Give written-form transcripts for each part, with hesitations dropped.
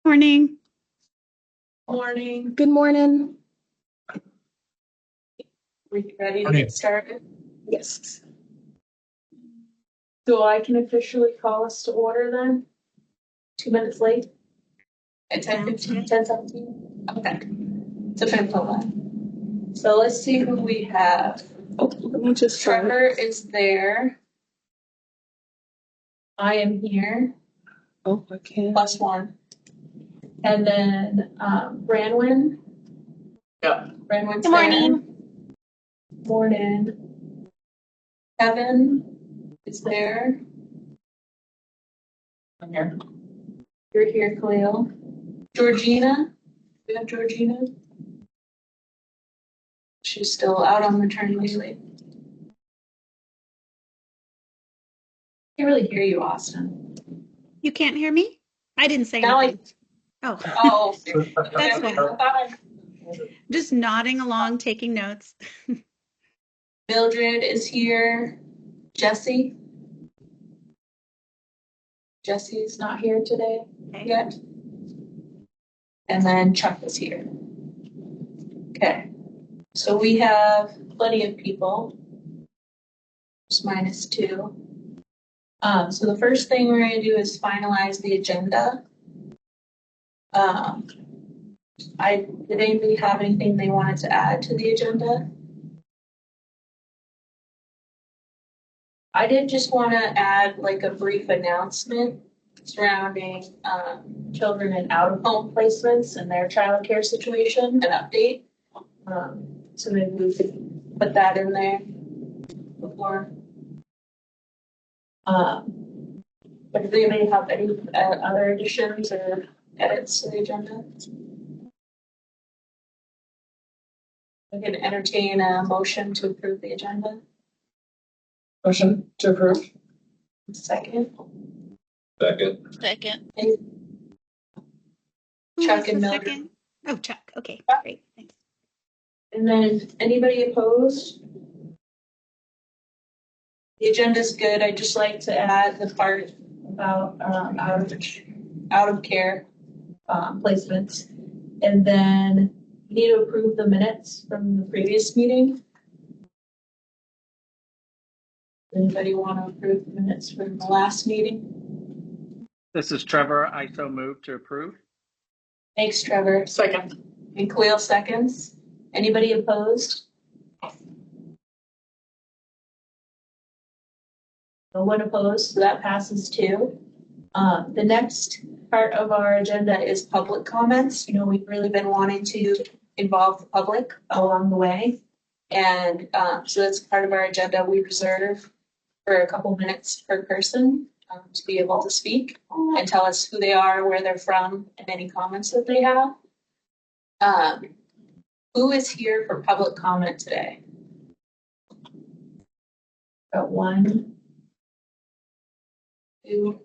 Morning. Morning. Good morning. We ready to get started? Yes. So I can officially call us to order then? 2 minutes late? At 10:15, 10:17? Okay. It's official then. So let's see who we have. Oh, let me just try. Trevor is there. I am here, Oh, I can't. +1. And then Branwyn. Yeah. Branwyn's Good morning. there. Morning. Kevin is there. I'm here. You're here, Khalil. Georgina. We have Georgina. She's still out on maternity leave. Can't really hear you, Austin. You can't hear me? I didn't say Now anything. Oh, Oh, That's fine. I thought just nodding along, taking notes. Mildred is here. Jesse. Jesse's not here today Okay. yet. And then Chuck is here. Okay. So we have plenty of people. Just -2. So the first thing we're going to do is finalize the agenda. Did anybody have anything they wanted to add to the agenda? I did just want to add like a brief announcement surrounding children in out-of-home placements and their childcare situation, an update. So maybe we could put that in there before. But does anybody have any other additions or edits to the agenda? We can entertain a motion to approve the agenda. Motion to approve. Second. Second. Who Chuck was and the Mildred. second? Oh, Chuck. Okay, great. Thanks. And then anybody opposed? The agenda's good. I'd just like to add the part about out of care placements. And then we need to approve the minutes from the previous meeting. Anybody want to approve the minutes from the last meeting? This is Trevor. I so move to approve. Thanks, Trevor. Second. And Khalil seconds. Anybody opposed? No one opposed, so that passes too. The next part of our agenda is public comments. You know, we've really been wanting to involve the public along the way. And so that's part of our agenda. We reserve for a couple minutes per person to be able to speak and tell us who they are, where they're from, and any comments that they have. Who is here for public comment today? Got 1, 2.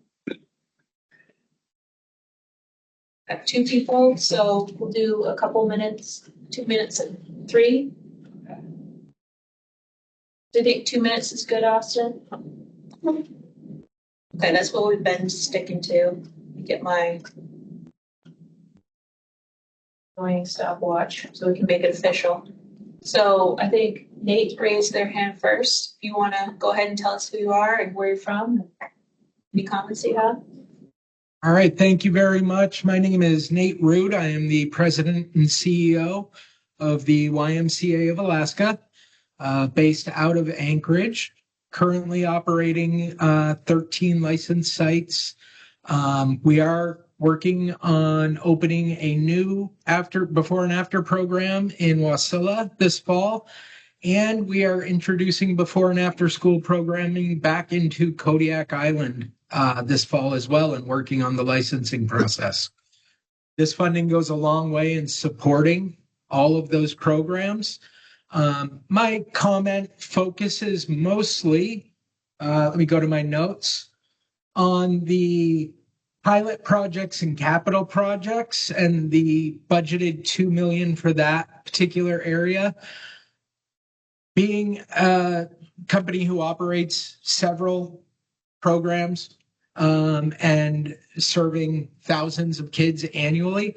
Got 2 people, so we'll do a couple minutes, 2 minutes and 3. Do you think 2 minutes is good, Austin? Okay, that's what we've been sticking to. Get my annoying stopwatch so we can make it official. So I think Nate raised their hand first. If you want to go ahead and tell us who you are and where you're from, any comments you have? All right, thank you very much. My name is Nate Root. I am the president and CEO of the YMCA of Alaska, based out of Anchorage, currently operating 13 licensed sites. We are working on opening a new before and after program in Wasilla this fall. And we are introducing before and after school programming back into Kodiak Island this fall as well, and working on the licensing process. This funding goes a long way in supporting all of those programs. My comment focuses mostly, let me go to my notes, on the pilot projects and capital projects and the budgeted $2 million for that particular area. Being a company who operates several programs, and serving thousands of kids annually.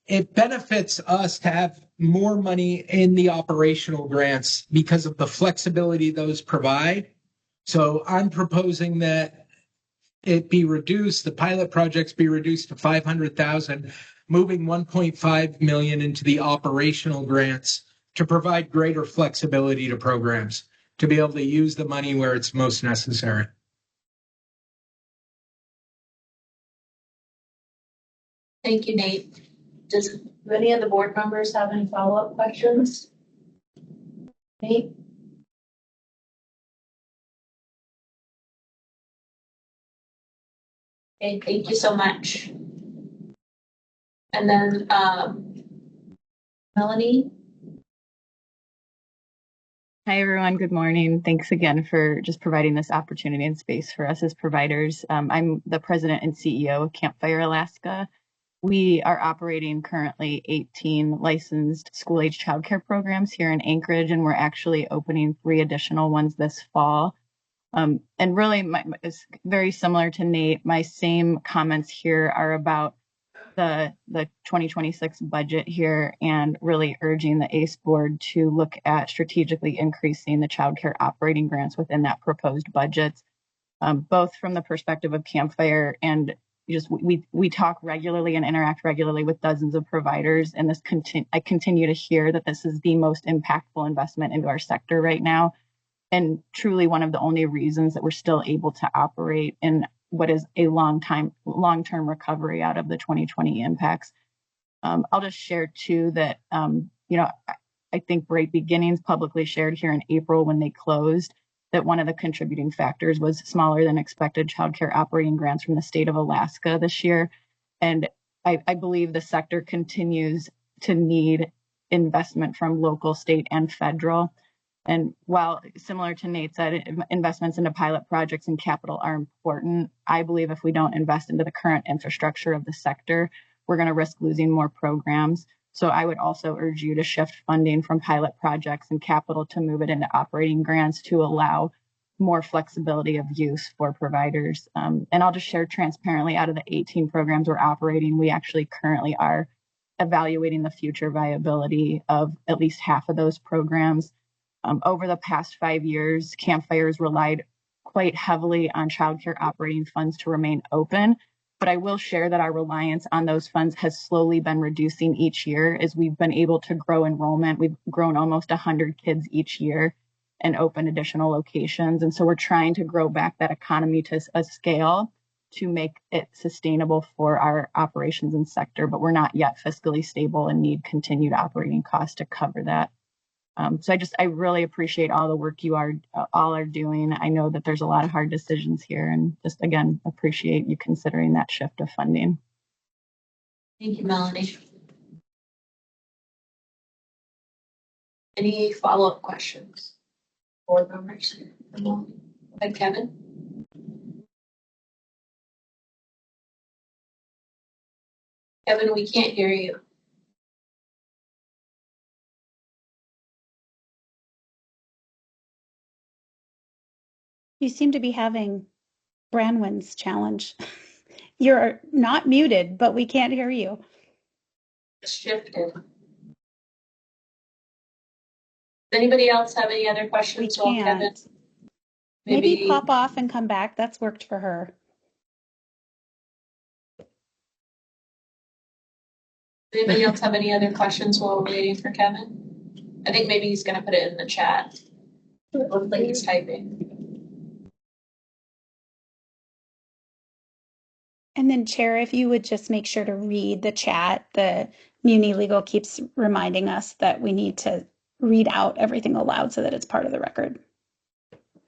It benefits us to have more money in the operational grants because of the flexibility those provide. So I'm proposing that it be reduced, the pilot projects be reduced to 500,000, moving 1.5 million into the operational grants to provide greater flexibility to programs to be able to use the money where it's most necessary. Thank you, Nate. Does any of the board members have any follow-up questions? Nate? Okay, thank you so much. And then Melanie? Hi, everyone. Good morning. Thanks again for just providing this opportunity and space for us as providers. I'm the president and CEO of Campfire Alaska. We are operating currently 18 licensed school-age childcare programs here in Anchorage, and we're actually opening 3 additional ones this fall. And really, it's very similar to Nate. My same comments here are about the 2026 budget here and really urging the ACE board to look at strategically increasing the childcare operating grants within that proposed budget, both from the perspective of Campfire and just we talk regularly and interact regularly with dozens of providers, and I continue to hear that this is the most impactful investment into our sector right now, and truly one of the only reasons that we're still able to operate in what is a long-term recovery out of the 2020 impacts. I'll just share too that, I think Bright Beginnings publicly shared here in April when they closed that one of the contributing factors was smaller than expected childcare operating grants from the state of Alaska this year. And I believe the sector continues to need investment from local, state, and federal. And while similar to Nate said, investments into pilot projects and capital are important, I believe if we don't invest into the current infrastructure of the sector, we're going to risk losing more programs. So I would also urge you to shift funding from pilot projects and capital to move it into operating grants to allow more flexibility of use for providers. And I'll just share transparently, out of the 18 programs we're operating, we actually currently are evaluating the future viability of at least half of those programs. Over the past 5 years, Campfire's relied quite heavily on childcare operating funds to remain open, but I will share that our reliance on those funds has slowly been reducing each year as we've been able to grow enrollment. We've grown almost 100 kids each year and open additional locations. And so we're trying to grow back that economy to a scale to make it sustainable for our operations and sector, but we're not yet fiscally stable and need continued operating costs to cover that. So I really appreciate all the work you all are doing. I know that there's a lot of hard decisions here, and just again, appreciate you considering that shift of funding. Thank you, Melanie. Any follow-up questions? Board members? Go ahead, Kevin. Kevin, we can't hear you. You seem to be having Branwen's challenge. You're not muted, but we can't hear you. Shifted. Does anybody else have any other questions? We can't. Kevin? Maybe pop off and come back. That's worked for her. Does anybody else have any other questions while we're waiting for Kevin? I think maybe he's going to put it in the chat. It looks like he's typing. And then, Chair, if you would just make sure to read the chat. The Muni Legal keeps reminding us that we need to read out everything aloud so that it's part of the record.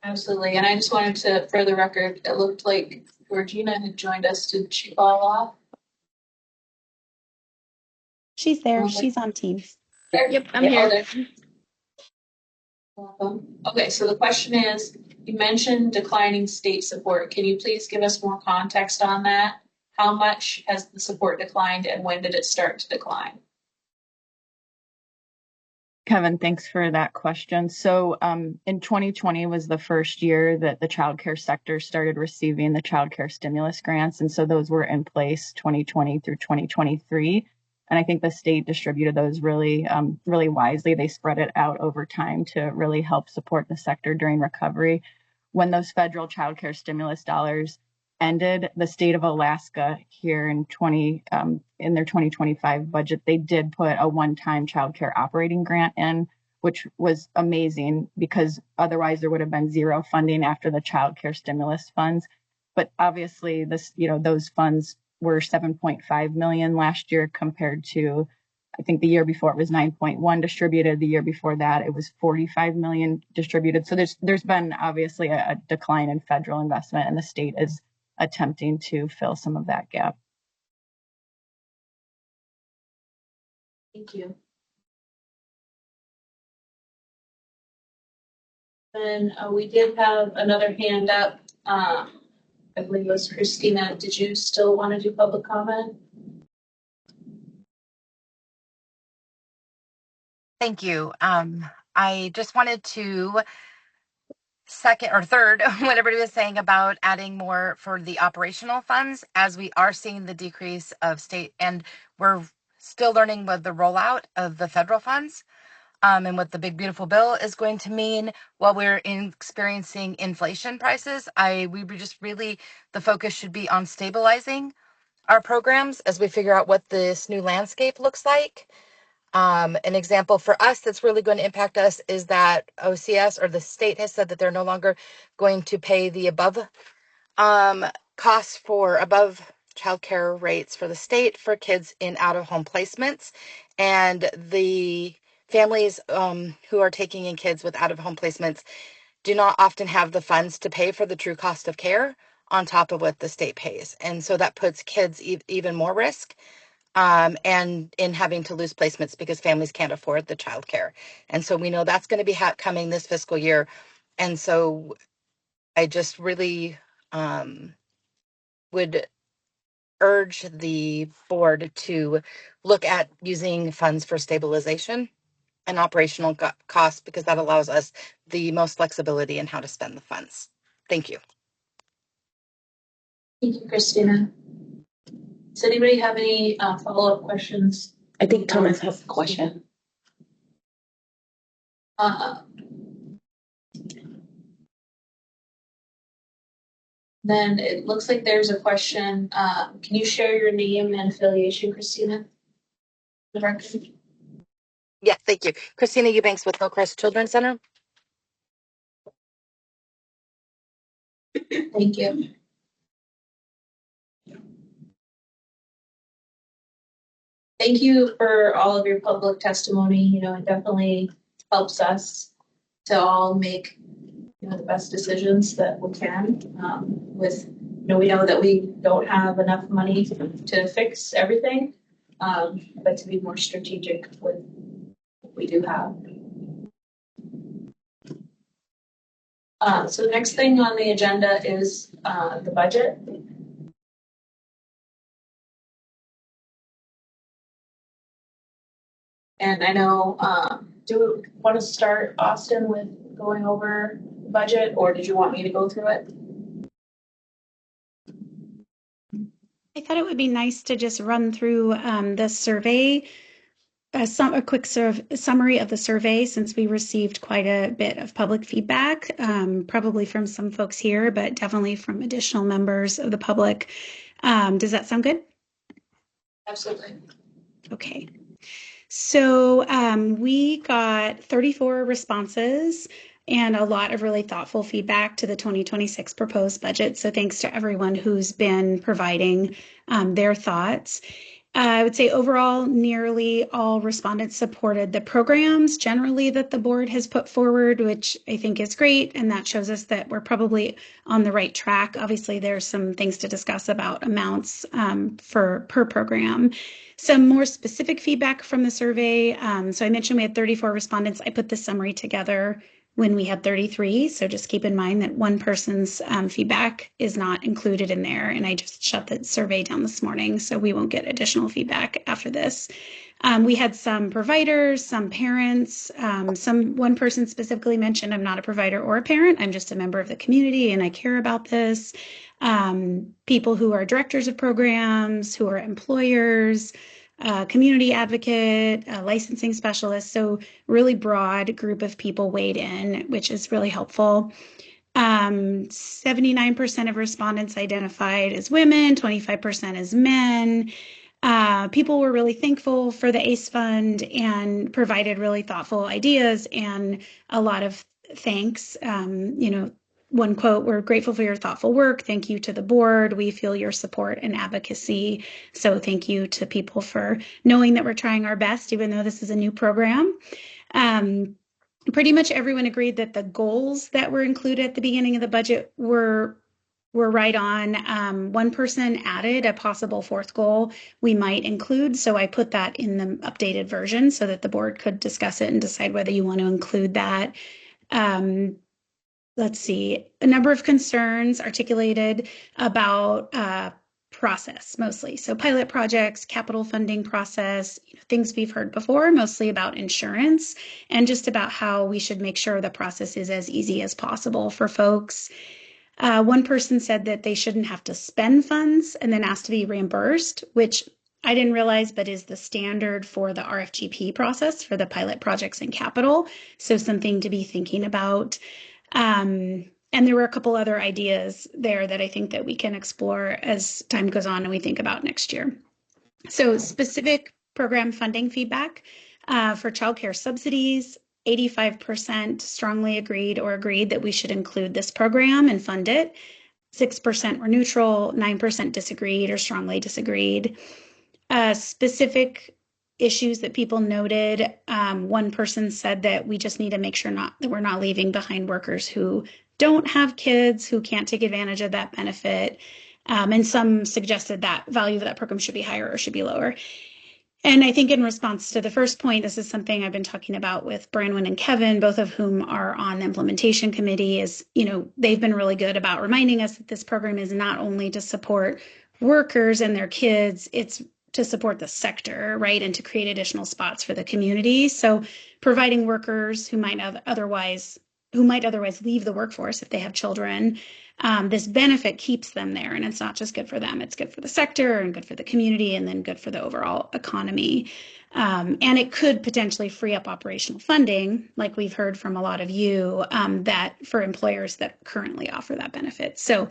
Absolutely. And I just wanted to, for the record, it looked like Georgina had joined us. Did she fall off? She's there. She's on Teams. Yep, I'm here. Okay, so the question is, you mentioned declining state support. Can you please give us more context on that? How much has the support declined and when did it start to decline? Kevin, thanks for that question. So in 2020 was the first year that the childcare sector started receiving the childcare stimulus grants. And so those were in place 2020 through 2023. And I think the state distributed those really, really wisely. They spread it out over time to really help support the sector during recovery. When those federal childcare stimulus dollars ended, the state of Alaska here in their 2025 budget, they did put a one-time childcare operating grant in, which was amazing because otherwise there would have been zero funding after the childcare stimulus funds. But obviously those funds were 7.5 million last year compared to, I think the year before it was 9.1 distributed. The year before that, it was 45 million distributed. So there's been obviously a decline in federal investment, and the state is attempting to fill some of that gap. Thank you. Then we did have another hand up. I believe it was Christina. Did you still want to do public comment? Thank you. I just wanted to second or third what everybody was saying about adding more for the operational funds, as we are seeing the decrease of state, and we're still learning what the rollout of the federal funds and what the big beautiful bill is going to mean while we're experiencing inflation prices. We were just really, the focus should be on stabilizing our programs as we figure out what this new landscape looks like. An example for us that's really going to impact us is that OCS, or the state, has said that they're no longer going to pay the above costs for above childcare rates for the state for kids in out-of-home placements. And the families who are taking in kids with out-of-home placements do not often have the funds to pay for the true cost of care on top of what the state pays. And so that puts kids even more risk and in having to lose placements because families can't afford the childcare. And so we know that's going to be coming this fiscal year. And so I just really would urge the board to look at using funds for stabilization and operational costs, because that allows us the most flexibility in how to spend the funds. Thank you. Thank you, Christina. Does anybody have any follow-up questions? I think Thomas has a question. Then it looks like there's a question. Can you share your name and affiliation, Christina? The record. Yeah, thank you. Christina Eubanks with Hillcrest Children's Center. Thank you. Thank you for all of your public testimony. You know, it definitely helps us to all make, you know, the best decisions that we can. We know that we don't have enough money to fix everything, but to be more strategic with what we do have. So the next thing on the agenda is the budget. And I know, do we want to start, Austin, with going over the budget, or did you want me to go through it? I thought it would be nice to just run through the survey, a quick summary of the survey, since we received quite a bit of public feedback, probably from some folks here, but definitely from additional members of the public. Does that sound good? Absolutely. Okay. So we got 34 responses and a lot of really thoughtful feedback to the 2026 proposed budget. So thanks to everyone who's been providing their thoughts. I would say overall, nearly all respondents supported the programs generally that the board has put forward, which I think is great. And that shows us that we're probably on the right track. Obviously, there's some things to discuss about amounts per program. Some more specific feedback from the survey. So I mentioned we had 34 respondents. I put the summary together when we had 33. So just keep in mind that one person's feedback is not included in there. And I just shut the survey down this morning, so we won't get additional feedback after this. We had some providers, some parents, one person specifically mentioned, I'm not a provider or a parent, I'm just a member of the community and I care about this. People who are directors of programs, who are employers, community advocate, licensing specialist. So really broad group of people weighed in, which is really helpful. 79% of respondents identified as women, 25% as men. People were really thankful for the ACE Fund and provided really thoughtful ideas and a lot of thanks. One quote, "We're grateful for your thoughtful work. Thank you to the board. We feel your support and advocacy." So thank you to people for knowing that we're trying our best, even though this is a new program. Pretty much everyone agreed that the goals that were included at the beginning of the budget were right on. One person added a possible fourth goal we might include, so I put that in the updated version so that the board could discuss it and decide whether you want to include that. Let's see, a number of concerns articulated about process mostly. So pilot projects, capital funding process, things we've heard before, mostly about insurance and just about how we should make sure the process is as easy as possible for folks. One person said that they shouldn't have to spend funds and then ask to be reimbursed, which I didn't realize, but is the standard for the RFGP process for the pilot projects and capital. So something to be thinking about. And there were a couple other ideas there that I think that we can explore as time goes on and we think about next year. So specific program funding feedback for childcare subsidies, 85% strongly agreed that we should include this program and fund it. 6% were neutral, 9% disagreed or strongly disagreed. Specific issues that people noted. One person said that we just need to make sure that we're not leaving behind workers who don't have kids, who can't take advantage of that benefit. And some suggested that value of that program should be higher or should be lower. And I think in response to the first point, this is something I've been talking about with Branwen and Kevin, both of whom are on the implementation committee, is, they've been really good about reminding us that this program is not only to support workers and their kids, it's to support the sector, right? And to create additional spots for the community. So providing workers who might otherwise leave the workforce if they have children, this benefit keeps them there. And it's not just good for them, it's good for the sector and good for the community and then good for the overall economy. And it could potentially free up operational funding, like we've heard from a lot of you, that for employers that currently offer that benefit. So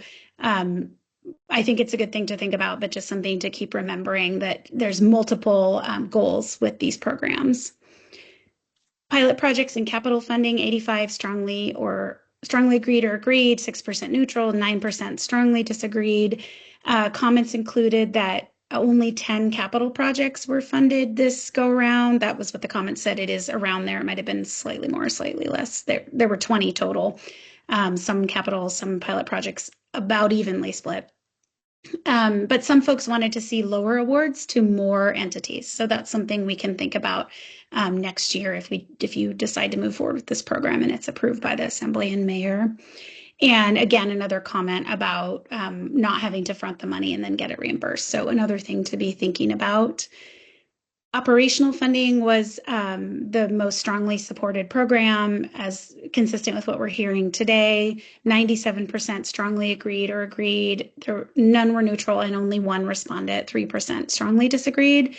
I think it's a good thing to think about, but just something to keep remembering that there's multiple goals with these programs. Pilot projects and capital funding, 85 strongly agreed or agreed, 6% neutral, 9% strongly disagreed. Comments included that only 10 capital projects were funded this go around. That was what the comment said. It is around there. It might have been slightly more, slightly less. There were 20 total. Some capital, some pilot projects about evenly split. But some folks wanted to see lower awards to more entities. So that's something we can think about next year if you decide to move forward with this program and it's approved by the Assembly and Mayor. And again, another comment about not having to front the money and then get it reimbursed. So another thing to be thinking about. Operational funding was the most strongly supported program, as consistent with what we're hearing today. 97% strongly agreed or agreed. None were neutral and only one responded, 3% strongly disagreed.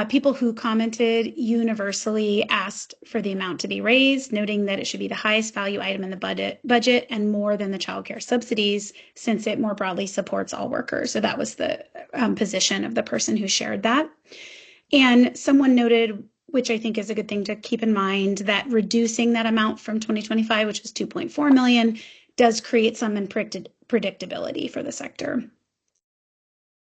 People who commented universally asked for the amount to be raised, noting that it should be the highest value item in the budget and more than the childcare subsidies, since it more broadly supports all workers. So that was the position of the person who shared that. And someone noted, which I think is a good thing to keep in mind, that reducing that amount from 2025, which was 2.4 million, does create some predictability for the sector.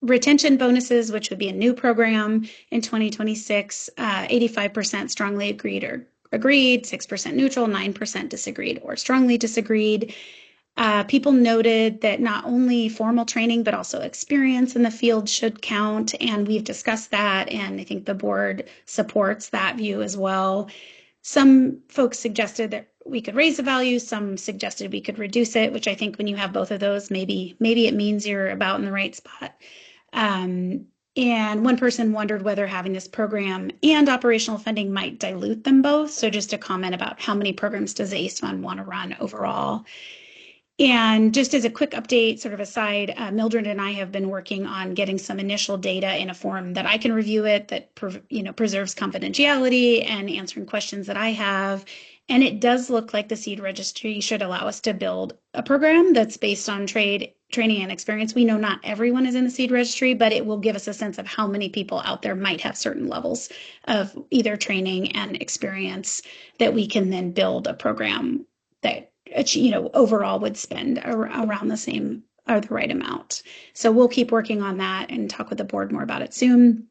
Retention bonuses, which would be a new program in 2026, 85% strongly agreed, 6% neutral, 9% disagreed or strongly disagreed. People noted that not only formal training, but also experience in the field should count. And we've discussed that. And I think the board supports that view as well. Some folks suggested that we could raise the value. Some suggested we could reduce it, which I think when you have both of those, maybe it means you're about in the right spot. And one person wondered whether having this program and operational funding might dilute them both. So just a comment about how many programs does the ACE Fund want to run overall. And just as a quick update, sort of aside, Mildred and I have been working on getting some initial data in a form that I can review it, that preserves confidentiality, and answering questions that I have. And it does look like the seed registry should allow us to build a program that's based on training and experience. We know not everyone is in the seed registry, but it will give us a sense of how many people out there might have certain levels of either training and experience that we can then build a program that overall would spend around the same or the right amount. So we'll keep working on that and talk with the board more about it soon.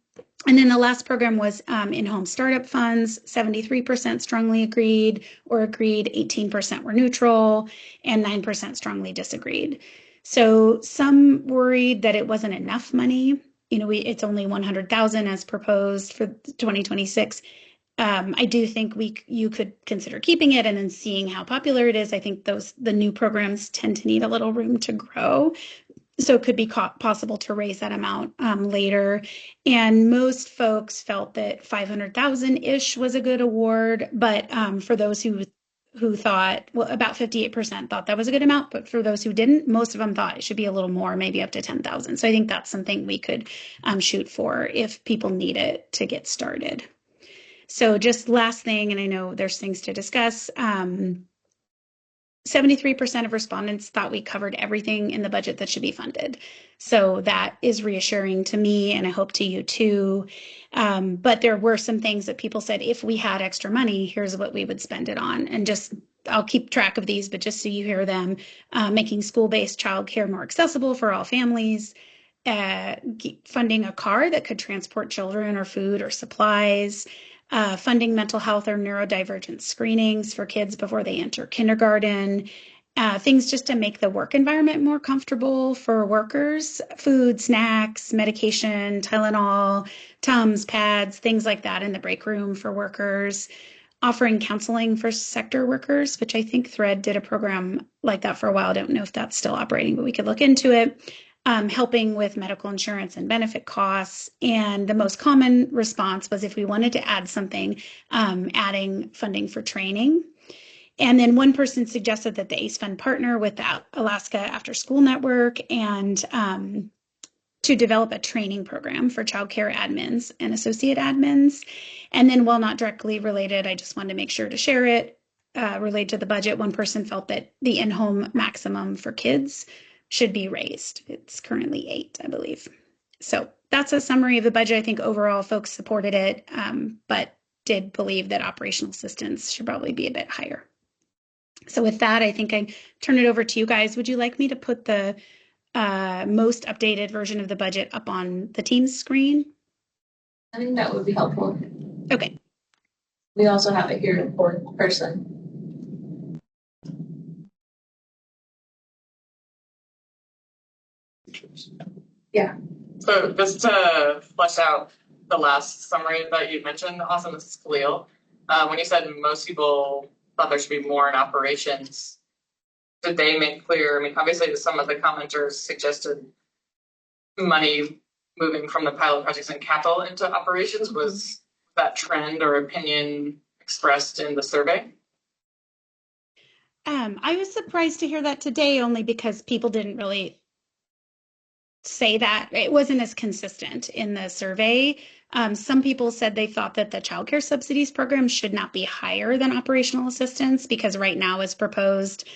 And then the last program was in-home startup funds. 73% strongly agreed or agreed, 18% were neutral, and 9% strongly disagreed. So some worried that it wasn't enough money. It's only 100,000 as proposed for 2026. I do think you could consider keeping it and then seeing how popular it is. I think the new programs tend to need a little room to grow. So it could be possible to raise that amount later. And most folks felt that 500,000-ish was a good award. But for those who thought, well, about 58% thought that was a good amount. But for those who didn't, most of them thought it should be a little more, maybe up to 10,000. So I think that's something we could shoot for if people need it to get started. So just last thing, and I know there's things to discuss, 73% of respondents thought we covered everything in the budget that should be funded. So that is reassuring to me, and I hope to you too. But there were some things that people said, if we had extra money, here's what we would spend it on. And I'll keep track of these, but just so you hear them, making school-based childcare more accessible for all families, funding a car that could transport children or food or supplies, funding mental health or neurodivergent screenings for kids before they enter kindergarten, things just to make the work environment more comfortable for workers, food, snacks, medication, Tylenol, Tums, pads, things like that in the break room for workers, offering counseling for sector workers, which I think Thread did a program like that for a while. I don't know if that's still operating, but we could look into it. Helping with medical insurance and benefit costs. And the most common response was if we wanted to add something, adding funding for training. And then one person suggested that the ACE Fund partner with the Alaska After School Network and to develop a training program for childcare admins and associate admins. And then while not directly related, I just wanted to make sure to share it, related to the budget. One person felt that the in-home maximum for kids should be raised. It's currently 8, I believe. So that's a summary of the budget. I think overall folks supported it, but did believe that operational assistance should probably be a bit higher. So with that, I think I turn it over to you guys. Would you like me to put the most updated version of the budget up on the Teams screen? I think that would be helpful. Okay. We also have it here in person. Yeah. So just to flesh out the last summary that you mentioned, awesome, this is Khalil. When you said most people thought there should be more in operations, did they make clear? I mean, obviously some of the commenters suggested money moving from the pilot projects and capital into operations. Was that trend or opinion expressed in the survey? I was surprised to hear that today, only because people didn't really say that. It wasn't as consistent in the survey. Some people said they thought that the childcare subsidies program should not be higher than operational assistance because right now as proposed,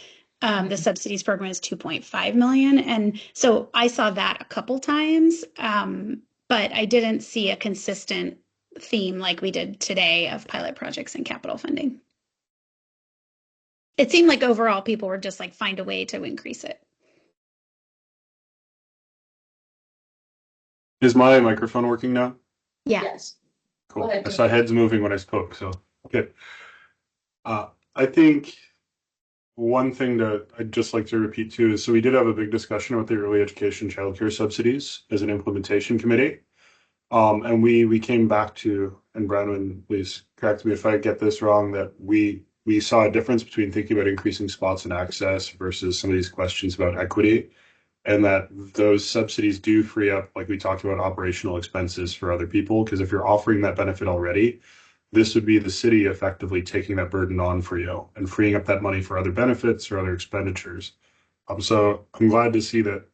the subsidies program is 2.5 million. And so I saw that a couple times, but I didn't see a consistent theme like we did today of pilot projects and capital funding. It seemed like overall people were just like, find a way to increase it. Is my microphone working now? Yeah. Yes. Cool. Go ahead, I saw heads moving when I spoke, so good. I think one thing that I'd just like to repeat too is, so we did have a big discussion about the early education childcare subsidies as an implementation committee. And we came back to, and Bronwyn, please correct me if I get this wrong, that we we saw a difference between thinking about increasing spots and access versus some of these questions about equity, and that those subsidies do free up, like we talked about, operational expenses for other people. Because if you're offering that benefit already, this would be the city effectively taking that burden on for you and freeing up that money for other benefits or other expenditures. So I'm glad to see that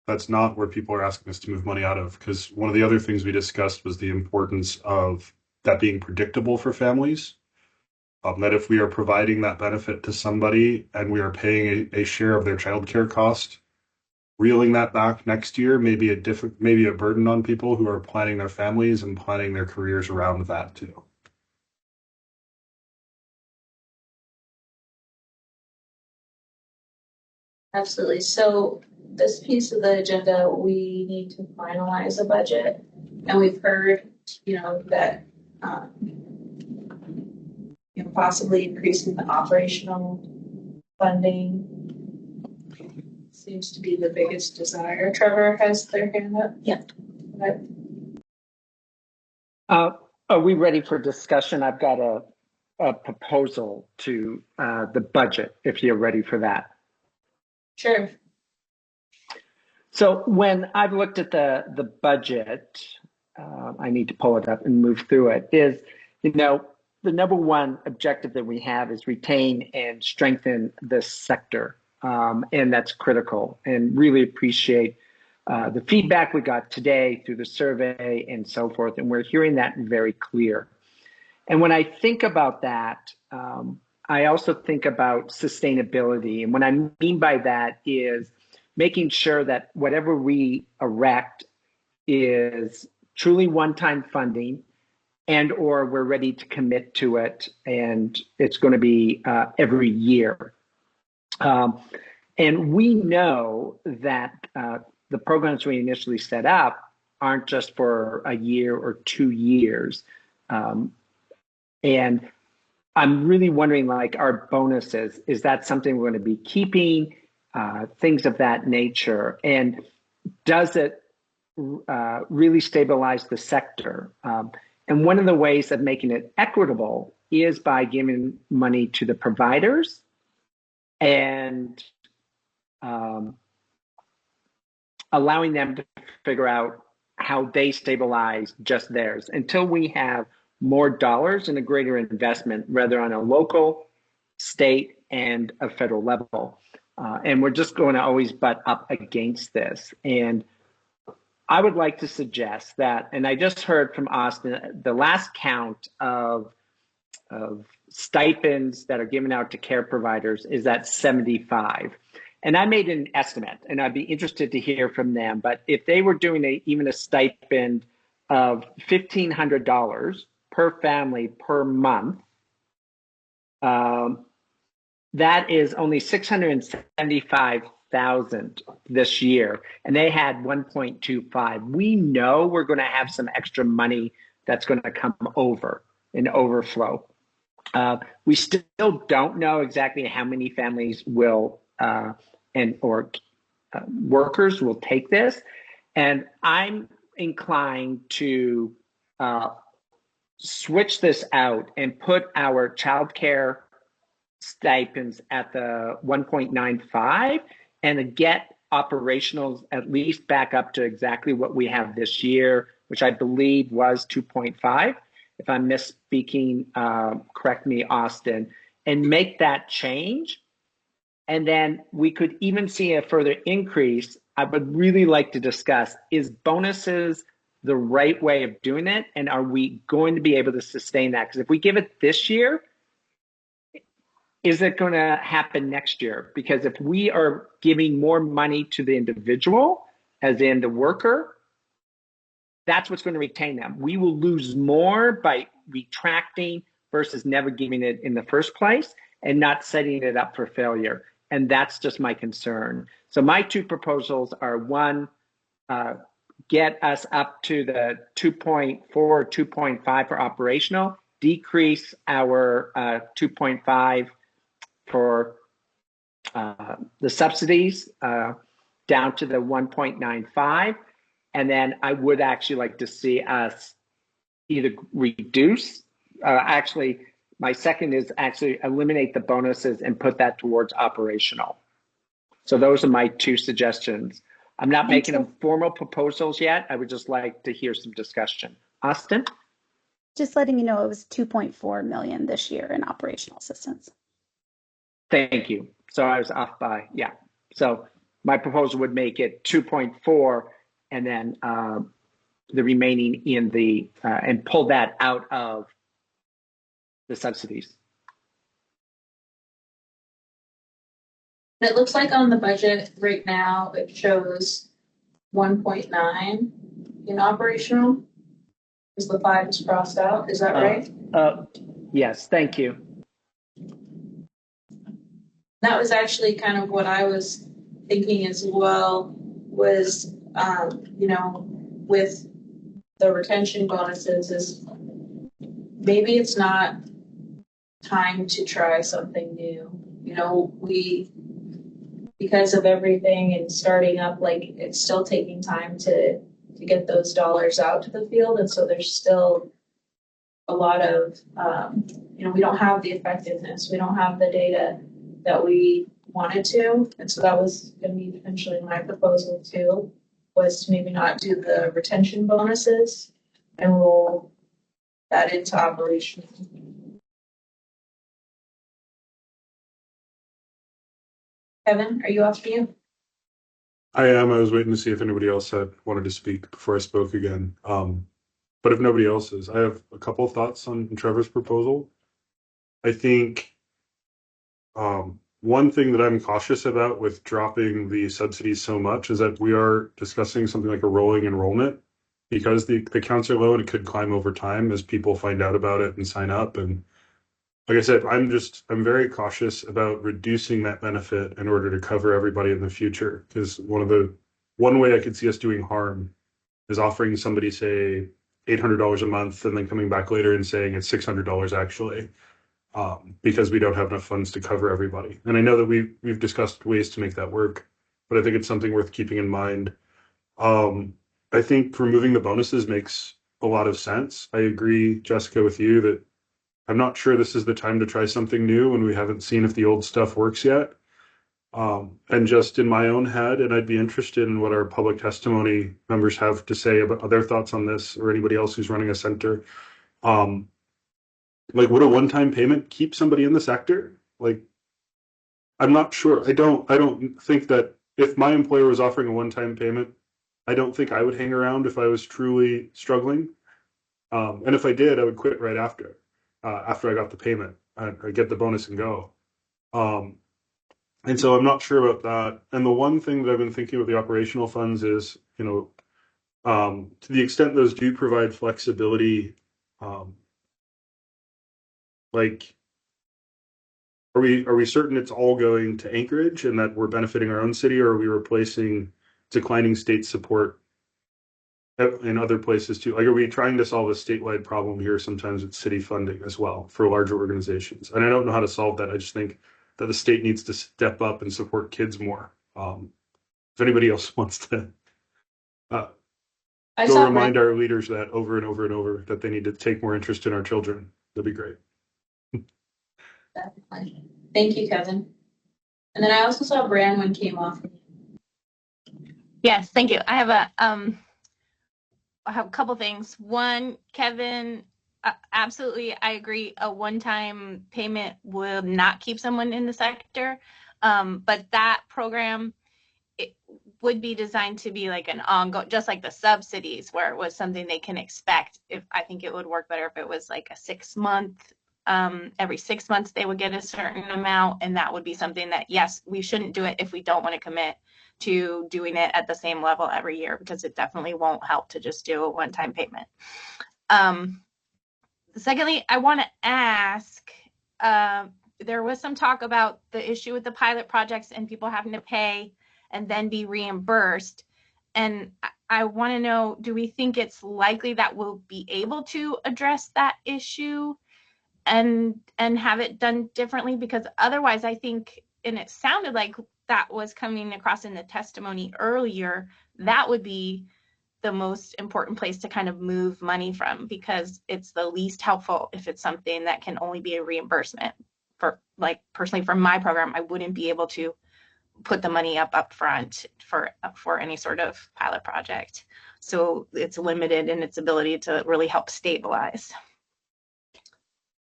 that's not where people are asking us to move money out of, because one of the other things we discussed was the importance of that being predictable for families. That if we are providing that benefit to somebody and we are paying a share of their childcare cost, reeling that back next year may be maybe a burden on people who are planning their families and planning their careers around that too. Absolutely. So this piece of the agenda, we need to finalize a budget, and we've heard, that possibly increasing the operational funding seems to be the biggest desire. Trevor has their hand up. Yeah. Okay. Are we ready for discussion? I've got a proposal to the budget, if you're ready for that. Sure. So when I've looked at the budget, I need to pull it up and move through it, is, the number one objective that we have is retain and strengthen this sector. And that's critical, and really appreciate the feedback we got today through the survey and so forth. And we're hearing that very clear. And when I think about that, I also think about sustainability. And what I mean by that is making sure that whatever we erect is truly one-time funding, and or we're ready to commit to it, and it's going to be every year. And we know that the programs we initially set up aren't just for a year or 2 years. And I'm really wondering, like, our bonuses, is that something we're going to be keeping, things of that nature? And does it really stabilize the sector? And one of the ways of making it equitable is by giving money to the providers and allowing them to figure out how they stabilize just theirs until we have more dollars and a greater investment, rather on a local, state, and a federal level. And we're just going to always butt up against this. And I would like to suggest that, and I just heard from Austin, the last count of stipends that are given out to care providers is at 75. And I made an estimate, and I'd be interested to hear from them. But if they were doing even a stipend of $1,500 per family per month, that is only $675,000 this year, and they had 1.25. We know we're going to have some extra money that's going to come over in overflow. We still don't know exactly how many families will workers will take this, and I'm inclined to switch this out and put our childcare stipends at the 1.95 and get operationals at least back up to exactly what we have this year, which I believe was 2.5. If I'm misspeaking, correct me, Austin, and make that change. And then we could even see a further increase. I would really like to discuss, is bonuses the right way of doing it? And are we going to be able to sustain that? Because if we give it this year, is it going to happen next year? Because if we are giving more money to the individual, as in the worker, that's what's going to retain them. We will lose more by retracting versus never giving it in the first place and not setting it up for failure. And that's just my concern. So my two proposals are, one, get us up to the 2.4 or 2.5 for operational, decrease our 2.5 for the subsidies down to the 1.95. And then I would actually like to see us either reduce, actually My second is actually eliminate the bonuses and put that towards operational. So those are my two suggestions. I'm not making them formal proposals yet. I would just like to hear some discussion. Austin? Just letting you know it was 2.4 million this year in operational assistance. Thank you. So I was off by, yeah. So my proposal would make it 2.4 and then the remaining in the, and pull that out of the subsidies. It looks like on the budget right now, it shows 1.9 in operational. Is the 5 is crossed out, is that right? Yes, thank you. That was actually kind of what I was thinking as well, was, you know, with the retention bonuses is maybe it's not time to try something new. You know, because of everything and starting up, like it's still taking time to get those dollars out to the field. And so there's still a lot of, you know, we don't have the effectiveness. We don't have the data that we wanted to. And so that was going to be potentially my proposal too, was to maybe not do the retention bonuses and roll that into operation. Kevin, are you off mute? I am. I was waiting to see if anybody else had wanted to speak before I spoke again. But if nobody else is, I have a couple of thoughts on Trevor's proposal. I think one thing that I'm cautious about with dropping the subsidies so much is that we are discussing something like a rolling enrollment, because the counts are low and it could climb over time as people find out about it and sign up. And like I said, I'm very cautious about reducing that benefit in order to cover everybody in the future. Because one way I could see us doing harm is offering somebody, say, $800 a month and then coming back later and saying it's $600 actually, because we don't have enough funds to cover everybody. And I know that we've discussed ways to make that work, but I think it's something worth keeping in mind. I think removing the bonuses makes a lot of sense. I agree, Jessica, with you that I'm not sure this is the time to try something new when we haven't seen if the old stuff works yet. And just in my own head, and I'd be interested in what our public testimony members have to say about their thoughts on this, or anybody else who's running a center. Like, would a one-time payment keep somebody in the sector? Like, I'm not sure. I don't think that if my employer was offering a one-time payment, I don't think I would hang around if I was truly struggling. And if I did, I would quit right after I got the payment. I'd get the bonus and go. And so I'm not sure about that. And the one thing that I've been thinking with the operational funds is, you know, to the extent those do provide flexibility, like, are we certain it's all going to Anchorage and that we're benefiting our own city, or are we replacing declining state support in other places too? Like, are we trying to solve a statewide problem here? Sometimes it's city funding as well for larger organizations. And I don't know how to solve that. I just think that the state needs to step up and support kids more. If anybody else wants to go remind our leaders that over and over and over, that they need to take more interest in our children, that'd be great. Definitely. Thank you, Kevin. And then I also saw Branwen came off. Yes, thank you. I have a couple things. One, Kevin, absolutely, I agree. A one-time payment will not keep someone in the sector, but that program, it would be designed to be like an ongoing, just like the subsidies, where it was something they can expect. I think it would work better if it was like a 6-month. Every 6 months they would get a certain amount, and that would be something that, yes, we shouldn't do it if we don't want to commit to doing it at the same level every year, because it definitely won't help to just do a one-time payment. Secondly, I want to ask, there was some talk about the issue with the pilot projects and people having to pay and then be reimbursed. And I want to know, do we think it's likely that we'll be able to address that issue and have it done differently? Because otherwise, I think, and it sounded like that was coming across in the testimony earlier, that would be the most important place to kind of move money from, because it's the least helpful if it's something that can only be a reimbursement. For, like, personally for my program, I wouldn't be able to put the money up front for any sort of pilot project. So it's limited in its ability to really help stabilize.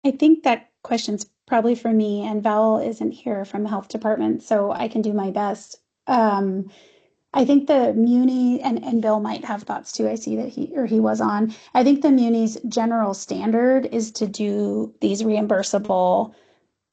I think that question's probably for me, and Val isn't here from the health department, so I can do my best. I think the Muni, and Bill might have thoughts too. I see that he was on. I think the Muni's general standard is to do these reimbursable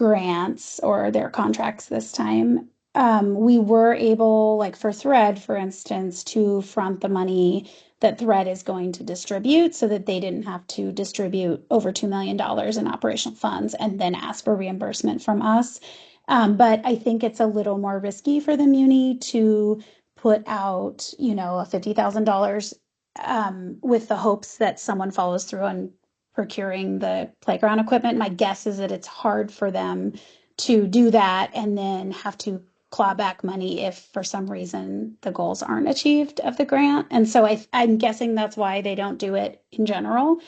grants or their contracts this time. We were able, like for Thread, for instance, to front the money that Thread is going to distribute so that they didn't have to distribute over $2 million in operational funds and then ask for reimbursement from us. But I think it's a little more risky for the Muni to put out, a $50,000 with the hopes that someone follows through on procuring the playground equipment. My guess is that it's hard for them to do that and then have to claw back money if for some reason the goals aren't achieved of the grant. And so I'm guessing that's why they don't do it in general.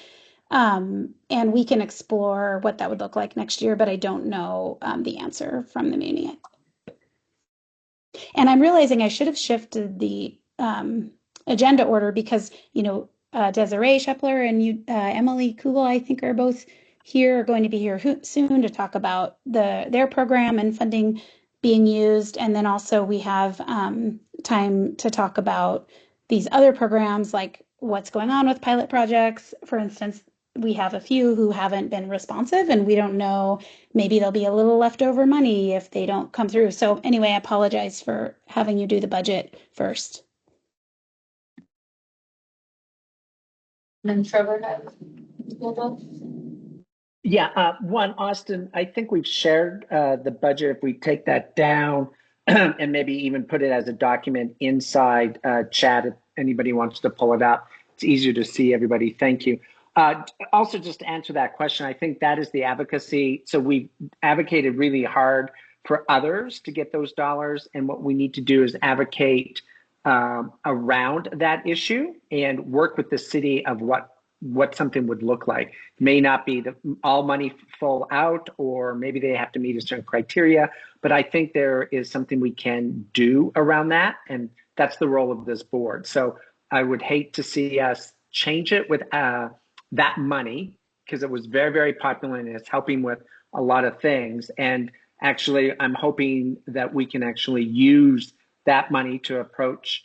And we can explore what that would look like next year, but I don't know the answer from the Muni. And I'm realizing I should have shifted the agenda order because, Desiree Shepler and Emily Kugel, I think, are both here, are going to be here soon to talk about their program and funding being used. And then also we have time to talk about these other programs, like what's going on with pilot projects. For instance, we have a few who haven't been responsive, and we don't know, maybe there'll be a little leftover money if they don't come through. So anyway, I apologize for having you do the budget first. And then Trevor has. Yeah, one, Austin, I think we've shared the budget. If we take that down and maybe even put it as a document inside chat, if anybody wants to pull it up, it's easier to see everybody. Thank you. Also, just to answer that question, I think that is the advocacy. So we advocated really hard for others to get those dollars. And what we need to do is advocate around that issue and work with the city of what something would look like. It may not be all money full out, or maybe they have to meet a certain criteria, but I think there is something we can do around that, and that's the role of this board. So I would hate to see us change it with that money, because it was very, very popular and it's helping with a lot of things. And actually, I'm hoping that we can actually use that money to approach,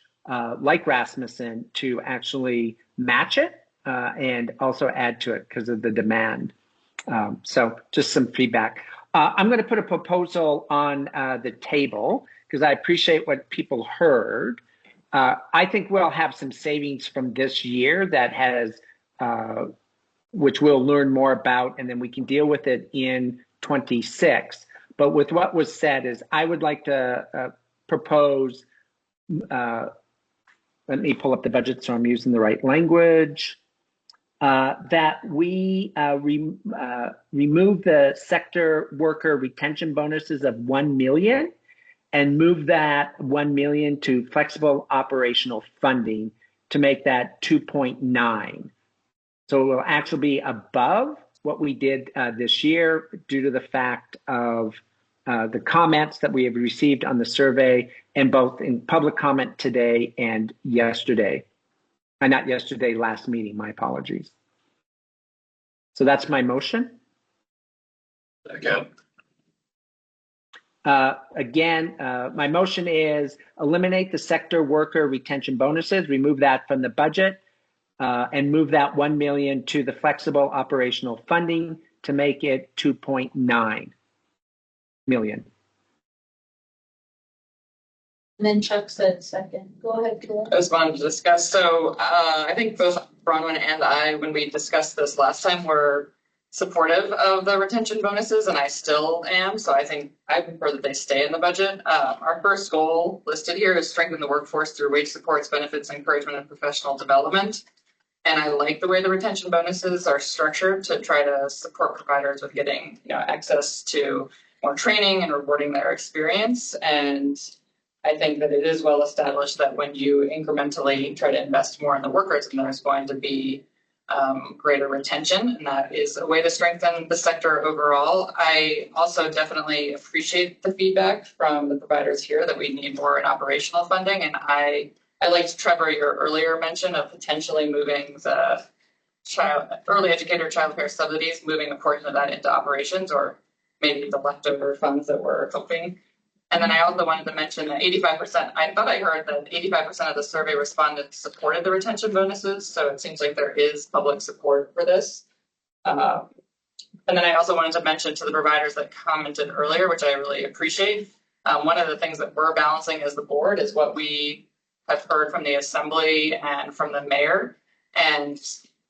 like Rasmussen, to actually match it and also add to it because of the demand. So just some feedback. I'm going to put a proposal on the table because I appreciate what people heard. I think we'll have some savings from this year that has, which we'll learn more about, and then we can deal with it in 26. But with what was said is I would like to propose, let me pull up the budget so I'm using the right language, that we remove the sector worker retention bonuses of 1 million and move that 1 million to flexible operational funding to make that 2.9. So it will actually be above what we did this year due to the fact of the comments that we have received on the survey, and both in public comment today and yesterday. Not yesterday, last meeting, my apologies. So that's my motion. Again, my motion is eliminate the sector worker retention bonuses, remove that from the budget, and move that 1 million to the flexible operational funding to make it 2.9 million. And then Chuck said second. Go ahead, Kira. I just wanted to discuss. So I think both Bronwyn and I, when we discussed this last time, were supportive of the retention bonuses, and I still am. So I think I prefer that they stay in the budget. Our first goal listed here is strengthen the workforce through wage supports, benefits, encouragement, and professional development. And I like the way the retention bonuses are structured to try to support providers with getting, access to more training and rewarding their experience. And I think that it is well established that when you incrementally try to invest more in the workers, and there's going to be greater retention, and that is a way to strengthen the sector overall. I also definitely appreciate the feedback from the providers here that we need more in operational funding, and I liked, Trevor, your earlier mention of potentially moving the early educator childcare subsidies, moving a portion of that into operations, or maybe the leftover funds that we're hoping. And then I also wanted to mention that 85%, I thought I heard that 85% of the survey respondents supported the retention bonuses. So it seems like there is public support for this. And then I also wanted to mention to the providers that commented earlier, which I really appreciate. One of the things that we're balancing as the board is what we have heard from the assembly and from the mayor. And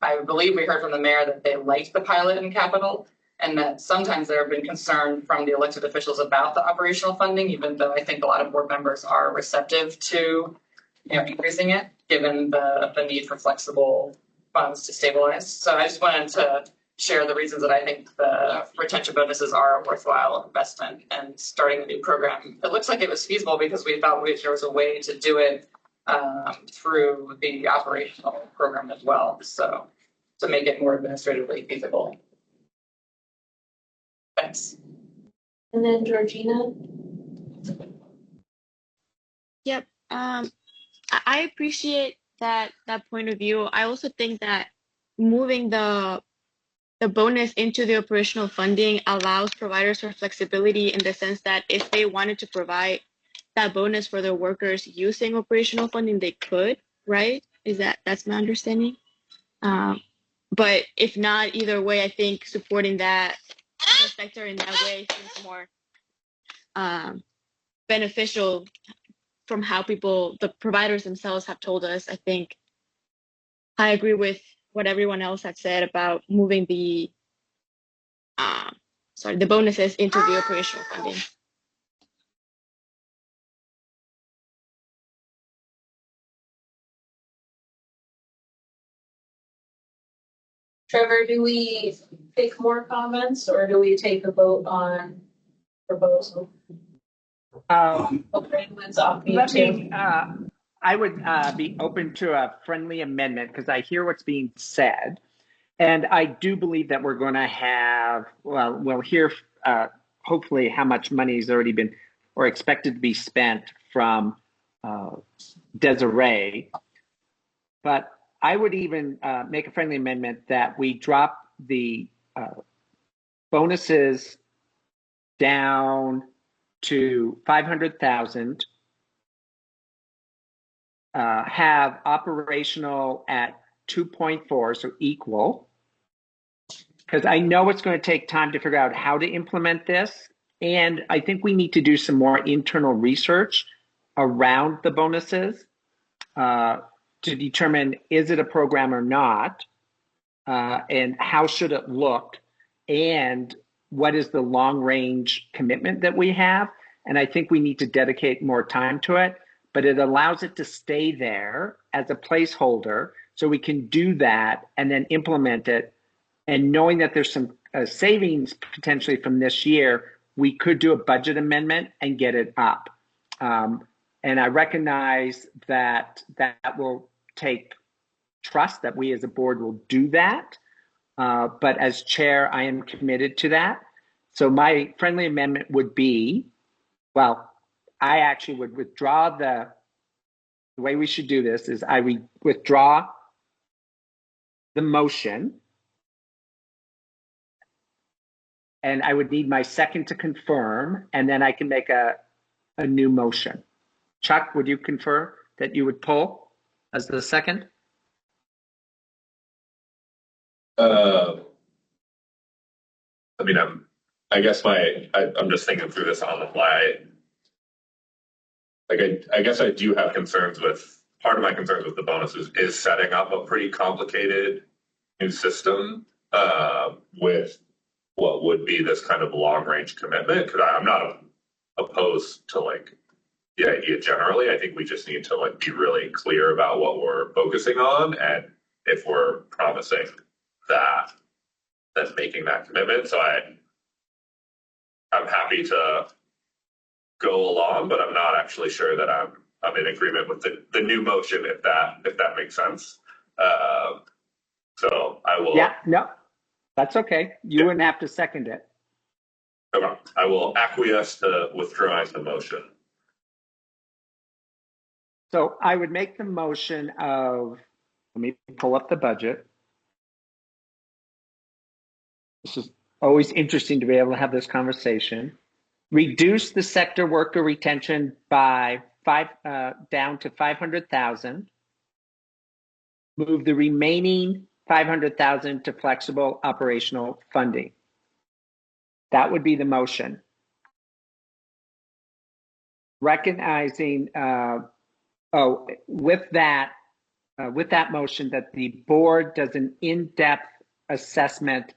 I believe we heard from the mayor that they liked the pilot in capital, and that sometimes there have been concern from the elected officials about the operational funding, even though I think a lot of board members are receptive to increasing it, given the need for flexible funds to stabilize. So I just wanted to share the reasons that I think the retention bonuses are a worthwhile investment, and starting a new program. It looks like it was feasible because we thought there was a way to do it through the operational program as well. So to make it more administratively feasible. Thanks. And then Georgina. Yep. I appreciate that point of view. I also think that moving the bonus into the operational funding allows providers for flexibility, in the sense that if they wanted to provide that bonus for their workers using operational funding, they could, right? That's my understanding. But if not, either way, I think supporting that sector in that way seems more beneficial from how the providers themselves have told us. I think I agree with what everyone else had said about moving the bonuses into the operational funding. Trevor, do we take more comments, or do we take a vote on proposal? Brandon's off mute too. I would be open to a friendly amendment, because I hear what's being said. And I do believe that we're going to have, we'll hear hopefully how much money has already been or expected to be spent from Desiree. But I would even make a friendly amendment that we drop the bonuses down to 500,000, have operational at 2.4, so equal, because I know it's going to take time to figure out how to implement this. And I think we need to do some more internal research around the bonuses to determine, is it a program or not? And how should it look? And what is the long range commitment that we have? And I think we need to dedicate more time to it, but it allows it to stay there as a placeholder so we can do that and then implement it. And knowing that there's some savings potentially from this year, we could do a budget amendment and get it up. And I recognize that will take trust that we as a board will do that. But as chair, I am committed to that. So my friendly amendment would be, I actually would withdraw the way we should do this is I withdraw the motion. And I would need my second to confirm, and then I can make a new motion. Chuck, would you confirm that you would pull as the second? I guess I'm just thinking through this on the fly. I guess I do have concerns with, part of my concerns with the bonuses is setting up a pretty complicated new system with what would be this kind of long range commitment. Because I'm not opposed to the idea generally. I think we just need to be really clear about what we're focusing on, and if we're promising that, then making that commitment. So I'm happy to go along, but I'm not actually sure that I'm in agreement with the new motion, if that makes sense. So I will. Yeah, no, that's okay. You wouldn't have to second it. Okay. I will acquiesce to withdrawing the motion. So I would make the motion of, let me pull up the budget. This is always interesting to be able to have this conversation. Reduce the sector worker retention by down to 500,000. Move the remaining 500,000 to flexible operational funding. That would be the motion. Recognizing, with that motion, that the board does an in-depth assessment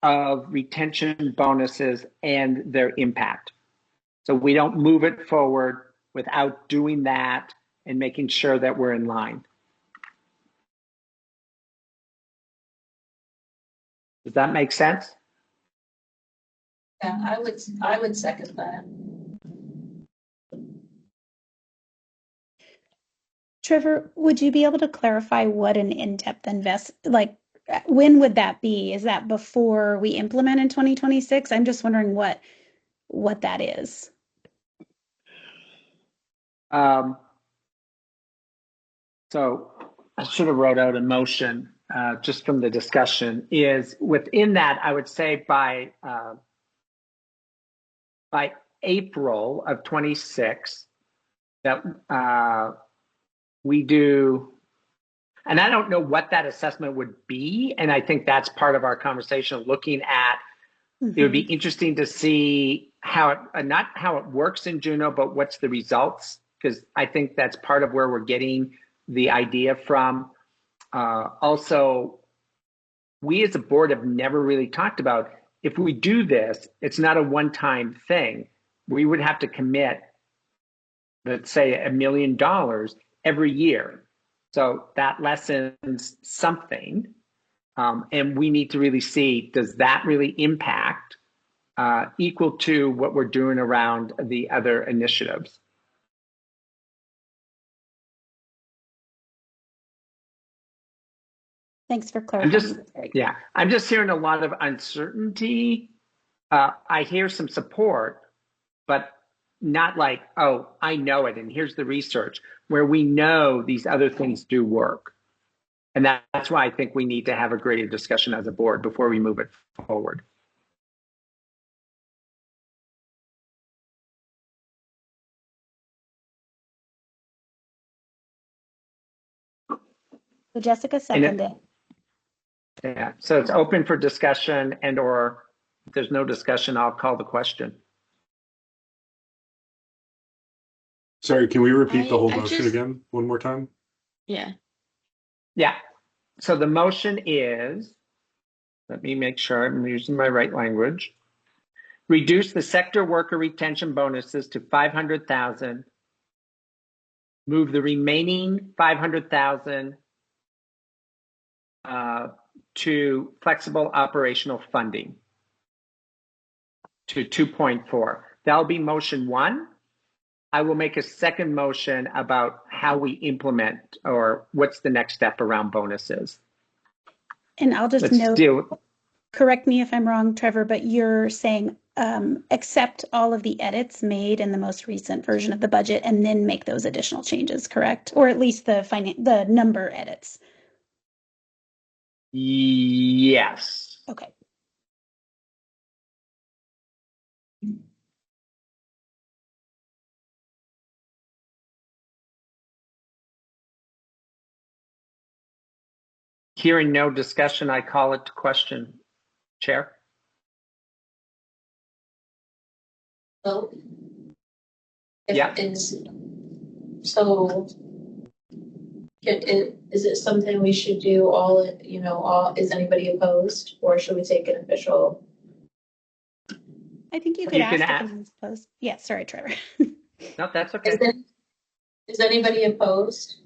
of retention bonuses and their impact. So we don't move it forward without doing that and making sure that we're in line. Does that make sense? Yeah, I would second that. Trevor, would you be able to clarify what an in-depth when would that be? Is that before we implement in 2026? I'm just wondering what that is. So I should have wrote out a motion just from the discussion. Is within that, I would say by April of 26 that we do, and I don't know what that assessment would be, and I think that's part of our conversation, looking at, it would be interesting to see how it, not how it works in Juneau, but what's the results, because I think that's part of where we're getting the idea from. Also, we as a board have never really talked about, if we do this, it's not a one-time thing. We would have to commit, let's say, $1 million every year. So that lessens something. And we need to really see, does that really impact equal to what we're doing around the other initiatives? Thanks for clarifying. I'm just hearing a lot of uncertainty. I hear some support, but not like, oh, I know it, and here's the research, where we know these other things do work. And that's why I think we need to have a greater discussion as a board before we move it forward. So Jessica seconded. Yeah, so it's open for discussion, and or if there's no discussion, I'll call the question. Sorry, can we repeat the whole motion again one more time? Yeah. Yeah. So the motion is, let me make sure I'm using my right language. Reduce the sector worker retention bonuses to 500,000. Move the remaining 500,000 to flexible operational funding to 2.4. That'll be motion one. I will make a second motion about how we implement, or what's the next step around bonuses. And I'll just note, correct me if I'm wrong, Trevor, but you're saying accept all of the edits made in the most recent version of the budget and then make those additional changes, correct? Or at least the number edits. Yes. Okay. Hearing no discussion, I call it to question. Chair? Vote. Yeah. So is it something we should do all, is anybody opposed, or should we take an official? I think you could ask if anyone's opposed. Yeah, sorry, Trevor. No, that's okay. Is anybody opposed?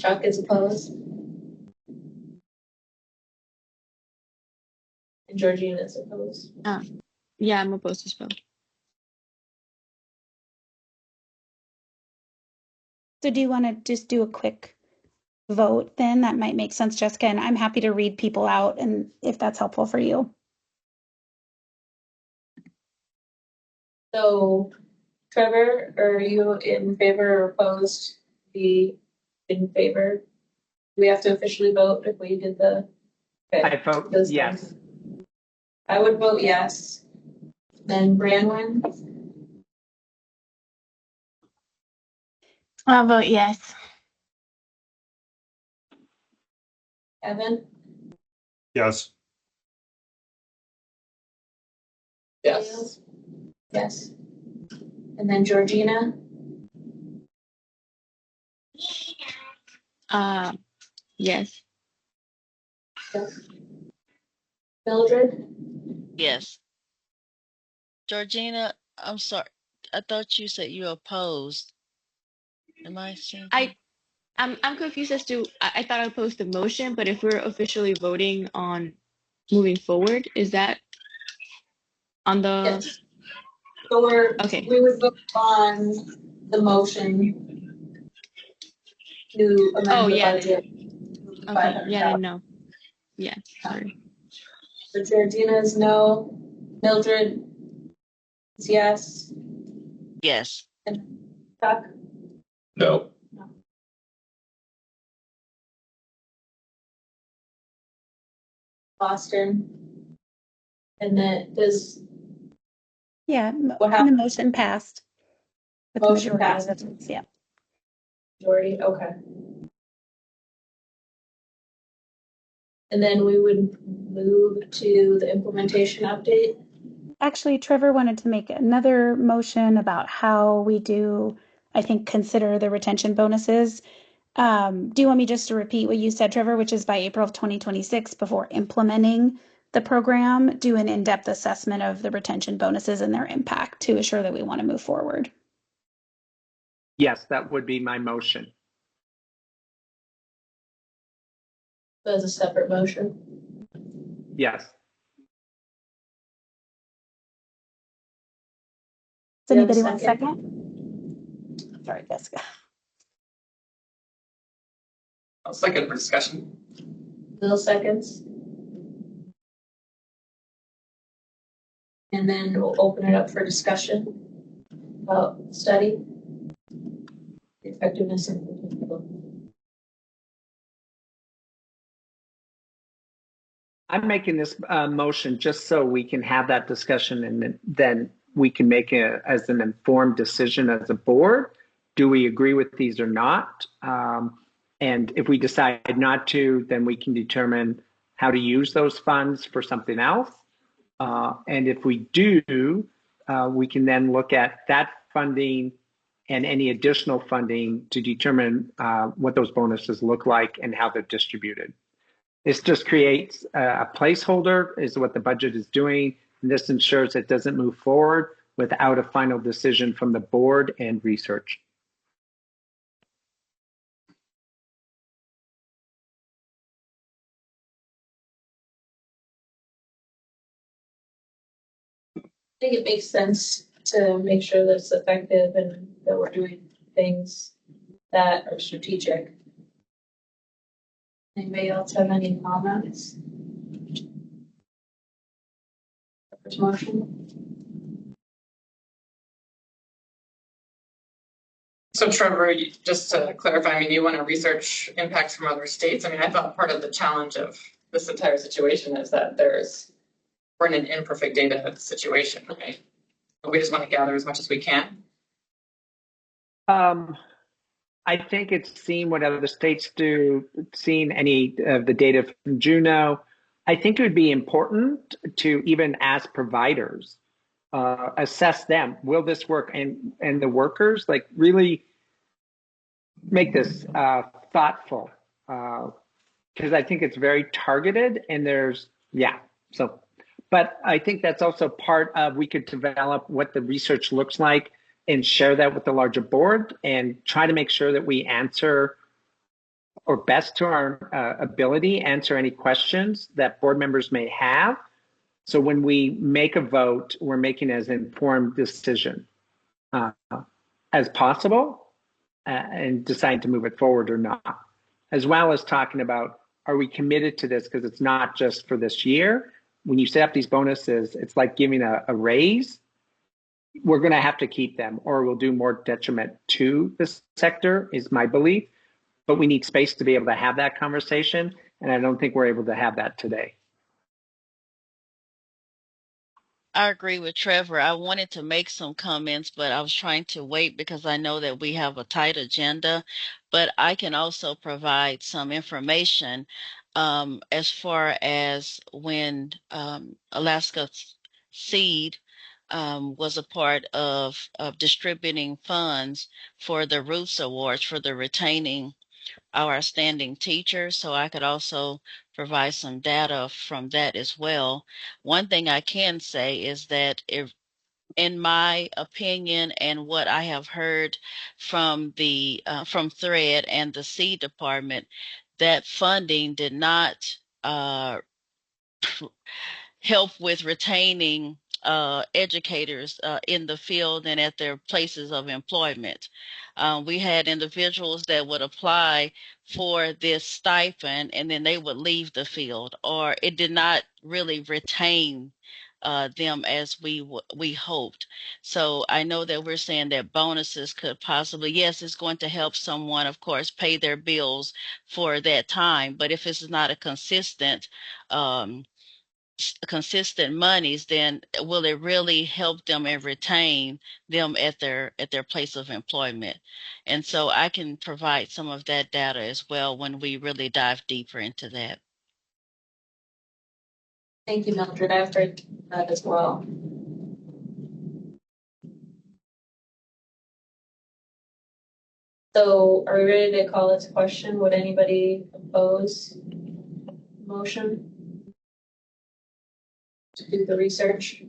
Chuck is opposed. And Georgina is opposed. Yeah, I'm opposed as well. So do you want to just do a quick vote then? That might make sense, Jessica, and I'm happy to read people out and if that's helpful for you. So Trevor, are you in favor or opposed? Be in favor? Do we have to officially vote if we did the? Okay. I vote Those yes. things. I would vote yes. Then Branwen, I'll vote yes. Evan, Yes. Yes. yes. And then Georgina, Yes. yes. Mildred, Yes. Georgina, I'm sorry. I thought you said you opposed. Am I saying? I'm confused as to I thought I posed the motion, but if we're officially voting on moving forward, is that on the yes. So okay? we would vote on the motion to Oh amend the yeah. budget. Okay. Yeah. Then no. Yeah. Sorry. So Georgina is no. Mildred is yes. Yes. And Chuck, No. Boston. And then does Yeah, what and the happened? motion passed with the Motion majority passed. of the votes. Yeah. Majority, okay. And then we would move to the implementation update. Actually, Trevor wanted to make another motion about how we do, I think, consider the retention bonuses. Do you want me just to repeat what you said, Trevor, which is by April of 2026, before implementing the program, do an in-depth assessment of the retention bonuses and their impact to assure that we want to move forward? Yes, that would be my motion. As a separate motion. Yes. Does anybody want a second? Sorry, Jessica. I'll second for discussion. Little seconds. And then we'll open it up for discussion about study. The effectiveness of I'm making this motion just so we can have that discussion and then we can make as an informed decision as a board. Do we agree with these or not? And if we decide not to, then we can determine how to use those funds for something else. And if we do, we can then look at that funding and any additional funding to determine what those bonuses look like and how they're distributed. This just creates a placeholder is what the budget is doing. And this ensures it doesn't move forward without a final decision from the board and research. I think it makes sense to make sure that it's effective and that we're doing things that are strategic. Anybody else have any comments? First motion? So Trevor, just to clarify, I mean, you want to research impacts from other states? I mean, I thought part of the challenge of this entire situation is that we're in an imperfect data situation, right? But we just want to gather as much as we can. I think it's seen what other states do, seen any of the data from Juno. I think it would be important to even ask providers, assess them. Will this work? And the workers, like, really make this thoughtful, because I think it's very targeted and but I think that's also part of, we could develop what the research looks like and share that with the larger board and try to make sure that we answer, or best to our ability, answer any questions that board members may have. So when we make a vote, we're making as informed decision as possible. and decide to move it forward or not, as well as talking about, are we committed to this? Because it's not just for this year. When you set up these bonuses, it's like giving a raise. We're going to have to keep them or we'll do more detriment to this sector, is my belief. But we need space to be able to have that conversation. And I don't think we're able to have that today. I agree with Trevor. I wanted to make some comments, but I was trying to wait because I know that we have a tight agenda. But I can also provide some information as far as when Alaska Seed was a part of distributing funds for the Roots Awards for the retaining our outstanding teachers. So I could also provide some data from that as well. One thing I can say is that if, in my opinion, and what I have heard from the from Thread and the Seed Department, that funding did not help with retaining educators in the field and at their places of employment. We had individuals that would apply for this stipend and then they would leave the field, or it did not really retain them as we hoped. So I know that we're saying that bonuses could possibly, yes, it's going to help someone, of course, pay their bills for that time. But if it's not a consistent monies, then will it really help them and retain them at their place of employment? And so I can provide some of that data as well when we really dive deeper into that. Thank you, Mildred. I've heard that as well. So are we ready to call this question? Would anybody oppose motion to do the research?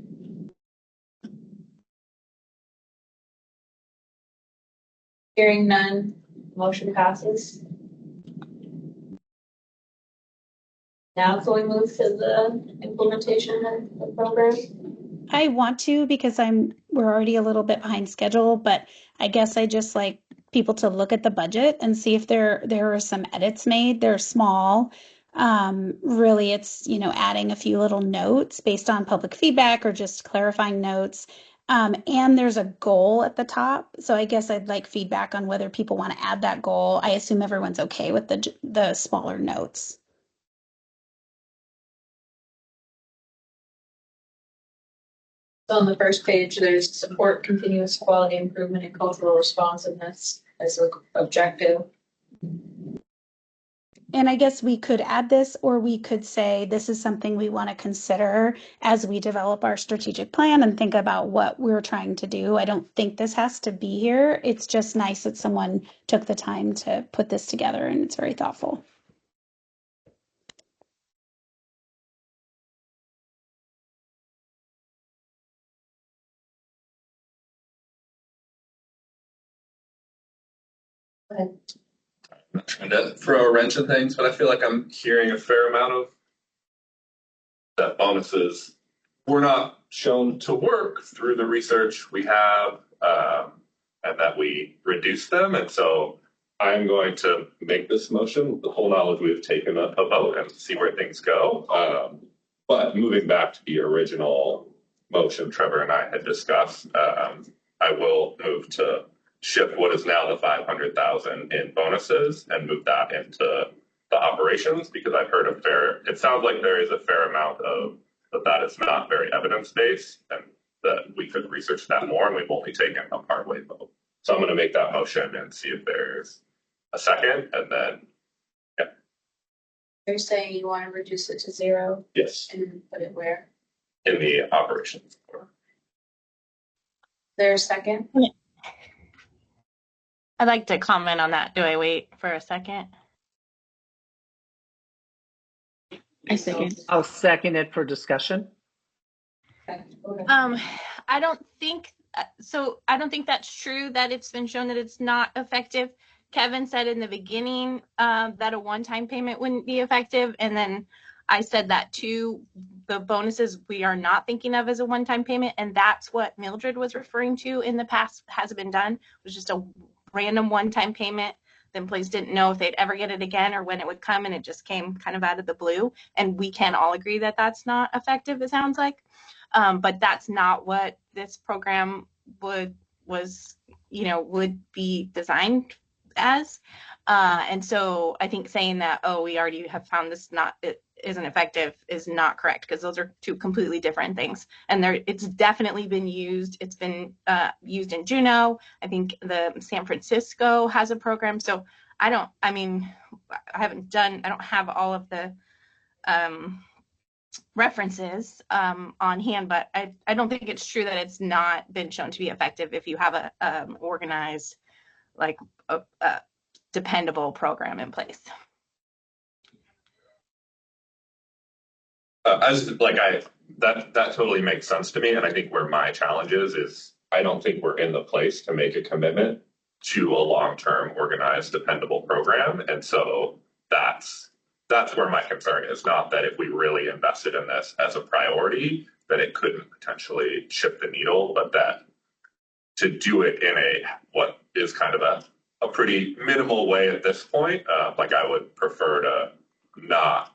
Hearing none, motion passes. Now can we move to the implementation of the program? I want to because we're already a little bit behind schedule, but I guess I just like people to look at the budget and see if there are some edits made. They're small. Really, it's, adding a few little notes based on public feedback or just clarifying notes. And there's a goal at the top. So I guess I'd like feedback on whether people want to add that goal. I assume everyone's okay with the smaller notes. So on the first page, there's support continuous quality improvement and cultural responsiveness as an objective. And I guess we could add this, or we could say this is something we want to consider as we develop our strategic plan and think about what we're trying to do. I don't think this has to be here. It's just nice that someone took the time to put this together, and it's very thoughtful. Go ahead. I'm not trying to throw a wrench in things, but I feel like I'm hearing a fair amount of that bonuses were not shown to work through the research we have, and that we reduced them. And so I'm going to make this motion with the whole knowledge we've taken a vote and see where things go. But moving back to the original motion Trevor and I had discussed, I will move to shift what is now the 500,000 in bonuses and move that into the operations, because I've heard it sounds like there is a fair amount of that is not very evidence-based and that we could research that more, and we've only taken a partway vote. So I'm going to make that motion and see if there's a second, and then, yeah. You're saying you want to reduce it to 0? Yes. And put it where? In the operations. There's a second? I'd like to comment on that. Do I wait for a second? I second. I'll second it for discussion. Okay. I don't think so. I don't think that's true that it's been shown that it's not effective. Kevin said in the beginning that a one-time payment wouldn't be effective, and then I said that too. The bonuses we are not thinking of as a one-time payment, and that's what Mildred was referring to in the past. Has been done. It was just a random one-time payment. The employees didn't know if they'd ever get it again or when it would come, and it just came kind of out of the blue. And we can all agree that that's not effective, it sounds like. But that's not what this program would be designed as. And so I think saying that, oh, we already have found this it isn't effective is not correct, because those are two completely different things. And it's definitely been used. It's been used in Juneau. I think the San Francisco has a program. So I don't have all of the references on hand, but I don't think it's true that it's not been shown to be effective if you have a organized, like a dependable program in place. That totally makes sense to me, and I think where my challenge is I don't think we're in the place to make a commitment to a long-term, organized, dependable program, and so that's where my concern is. Not that if we really invested in this as a priority, that it couldn't potentially shift the needle, but that to do it in what is kind of a pretty minimal way at this point, I would prefer to not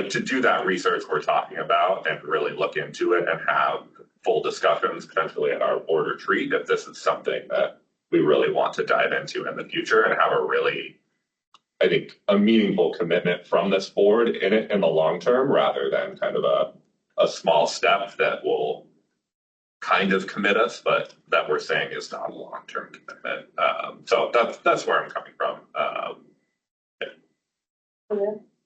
to do that research we're talking about and really look into it and have full discussions potentially at our board retreat if this is something that we really want to dive into in the future, and have a really, I think, a meaningful commitment from this board in it in the long term, rather than kind of a small step that will kind of commit us, but that we're saying is not a long-term commitment. So that's where I'm coming from.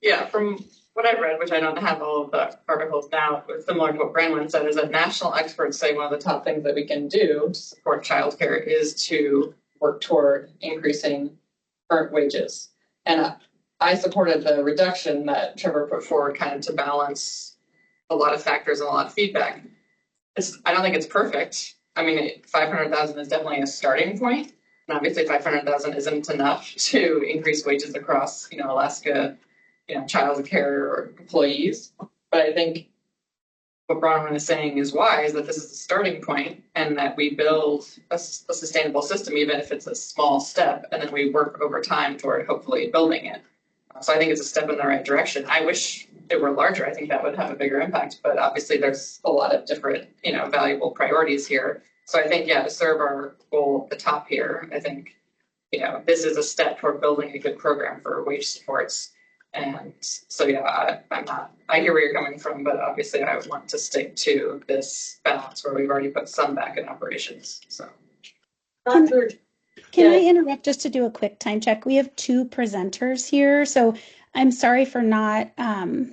Yeah, from what I've read, which I don't have all of the articles now, but similar to what Brandon said, is that national experts say one of the top things that we can do to support childcare is to work toward increasing current wages. And I supported the reduction that Trevor put forward, kind of to balance a lot of factors and a lot of feedback. I don't think it's perfect. I mean, 500,000 is definitely a starting point, and obviously 500,000 isn't enough to increase wages across, Alaska, child care employees. But I think what Bronwyn is saying is wise, that this is a starting point, and that we build a sustainable system, even if it's a small step, and then we work over time toward hopefully building it. So I think it's a step in the right direction. I wish it were larger. I think that would have a bigger impact, but obviously there's a lot of different, valuable priorities here. So I think, to serve our goal at the top here, I think, this is a step toward building a good program for wage supports. And so, I hear where you're coming from, but obviously I would want to stick to this balance where we've already put some back in operations. So. Can I interrupt just to do a quick time check? We have two presenters here, so I'm sorry for not I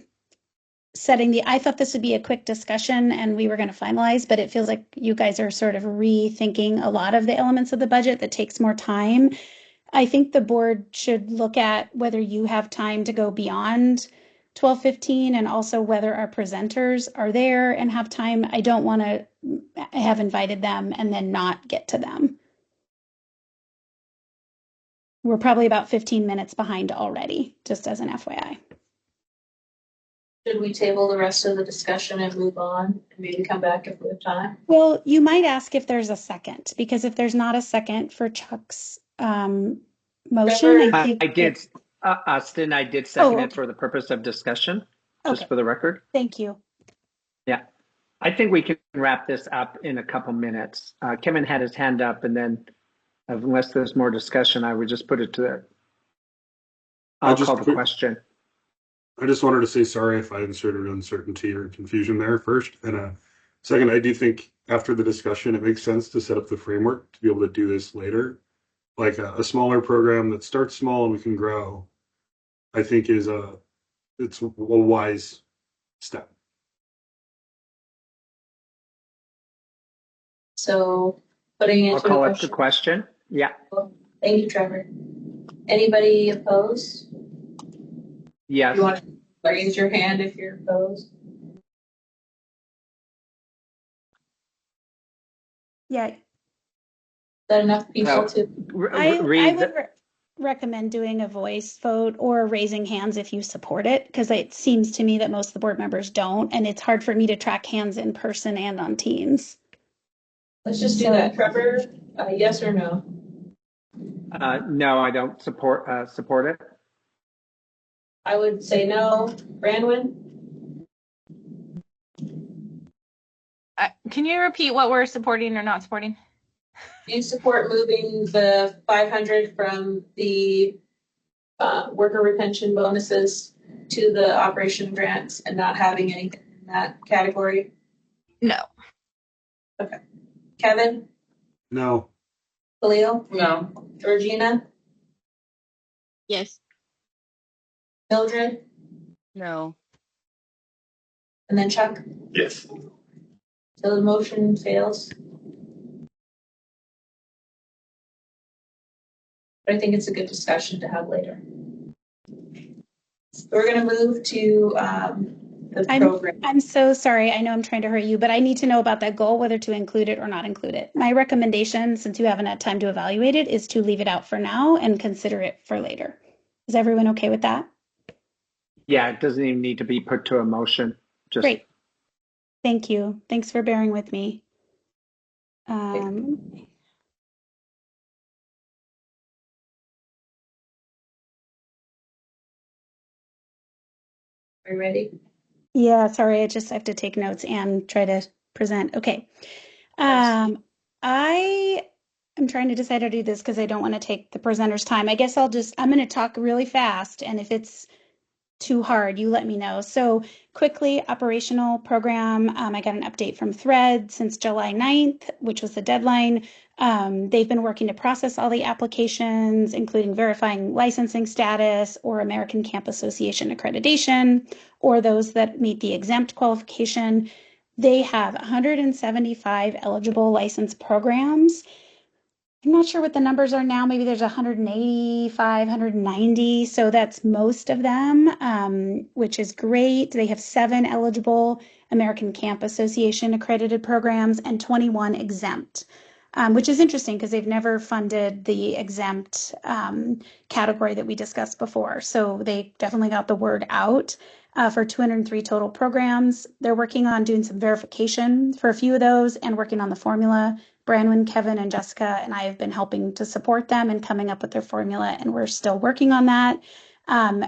thought this would be a quick discussion and we were going to finalize, but it feels like you guys are sort of rethinking a lot of the elements of the budget that takes more time. I think the board should look at whether you have time to go beyond 12:15 and also whether our presenters are there and have time. I don't want to have invited them and then not get to them. We're probably about 15 minutes behind already, just as an FYI. Should we table the rest of the discussion and move on and maybe come back if we have time? Well, you might ask if there's a second, because if there's not a second for Chuck's motion, I did, Austin, I did second it for the purpose of discussion, just for the record. Thank you. Yeah, I think we can wrap this up in a couple minutes. Kevin had his hand up, and then unless there's more discussion, I would just put it to the, I'll call the question. I just wanted to say sorry if I inserted uncertainty or confusion there first. And second, I do think after the discussion, it makes sense to set up the framework to be able to do this later. Like a smaller program that starts small and we can grow, I think it's a wise step. So putting it I'll call it the question. Yeah. Thank you, Trevor. Anybody opposed? Yes. You want to raise your hand if you're opposed? Yeah. Is that enough people to? I would recommend doing a voice vote or raising hands if you support it, because it seems to me that most of the board members don't, and it's hard for me to track hands in person and on Teams. Let's just do that. Trevor, yes or no? No, I don't support it. I would say no. Brandon? Can you repeat what we're supporting or not supporting? Do you support moving the 500 from the worker retention bonuses to the operation grants and not having anything in that category? No. Okay. Kevin? No. Khalil? No. Georgina? Yes. Mildred? No. And then Chuck? Yes. So the motion fails. But I think it's a good discussion to have later. We're going to move to the program. I'm so sorry. I know I'm trying to hurry you, but I need to know about that goal, whether to include it or not include it. My recommendation, since you haven't had time to evaluate it, is to leave it out for now and consider it for later. Is everyone okay with that? Yeah, it doesn't even need to be put to a motion. Just Great. Thank you. Thanks for bearing with me. Are you ready? Yeah, sorry. I have to take notes and try to present. Okay. I am trying to decide how to do this because I don't want to take the presenter's time. I guess I'm going to talk really fast, and if it's too hard, you let me know. So quickly, operational program. I got an update from Thread since July 9th, which was the deadline. They've been working to process all the applications, including verifying licensing status or American Camp Association accreditation, or those that meet the exempt qualification. They have 175 eligible license programs. I'm not sure what the numbers are now. Maybe there's 185, 190. So that's most of them, which is great. They have 7 eligible American Camp Association accredited programs and 21 exempt, which is interesting because they've never funded the exempt category that we discussed before. So they definitely got the word out. For 203 total programs. They're working on doing some verification for a few of those and working on the formula. Branwen, Kevin, and Jessica and I have been helping to support them and coming up with their formula, and we're still working on that.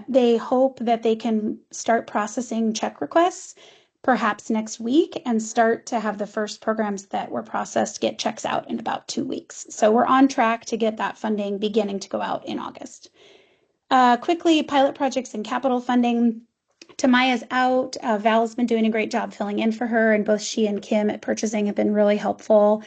They hope that they can start processing check requests perhaps next week and start to have the first programs that were processed get checks out in about 2 weeks. So we're on track to get that funding beginning to go out in August. Quickly, pilot projects and capital funding. Tamaya's out. Val's been doing a great job filling in for her, and both she and Kim at purchasing have been really helpful.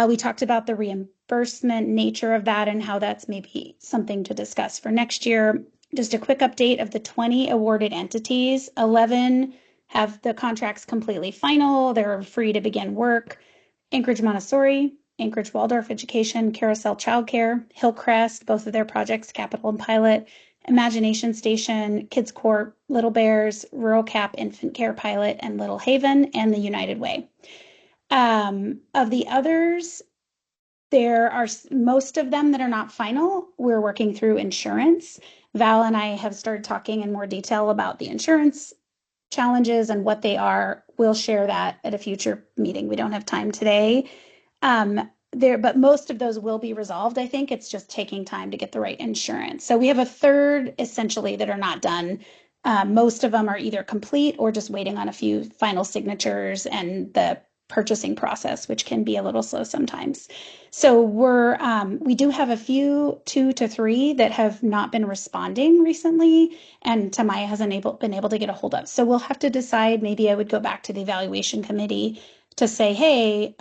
We talked about the reimbursement nature of that and how that's maybe something to discuss for next year. Just a quick update of the 20 awarded entities. 11 have the contracts completely final. They're free to begin work. Anchorage Montessori, Anchorage Waldorf Education, Carousel Childcare, Hillcrest, both of their projects, Capital and Pilot, Imagination Station, Kids Corp, Little Bears, Rural Cap Infant Care Pilot, and Little Haven, and the United Way. Of the others, there are most of them that are not final. We're working through insurance. Val and I have started talking in more detail about the insurance challenges and what they are. We'll share that at a future meeting. We don't have time today. But most of those will be resolved. I think it's just taking time to get the right insurance. So we have a third essentially that are not done. Most of them are either complete or just waiting on a few final signatures and the purchasing process, which can be a little slow sometimes. So we do have a few 2 to 3 that have not been responding recently, and Tamaya hasn't been able to get a hold of. So we'll have to decide. Maybe I would go back to the evaluation committee to say, hey,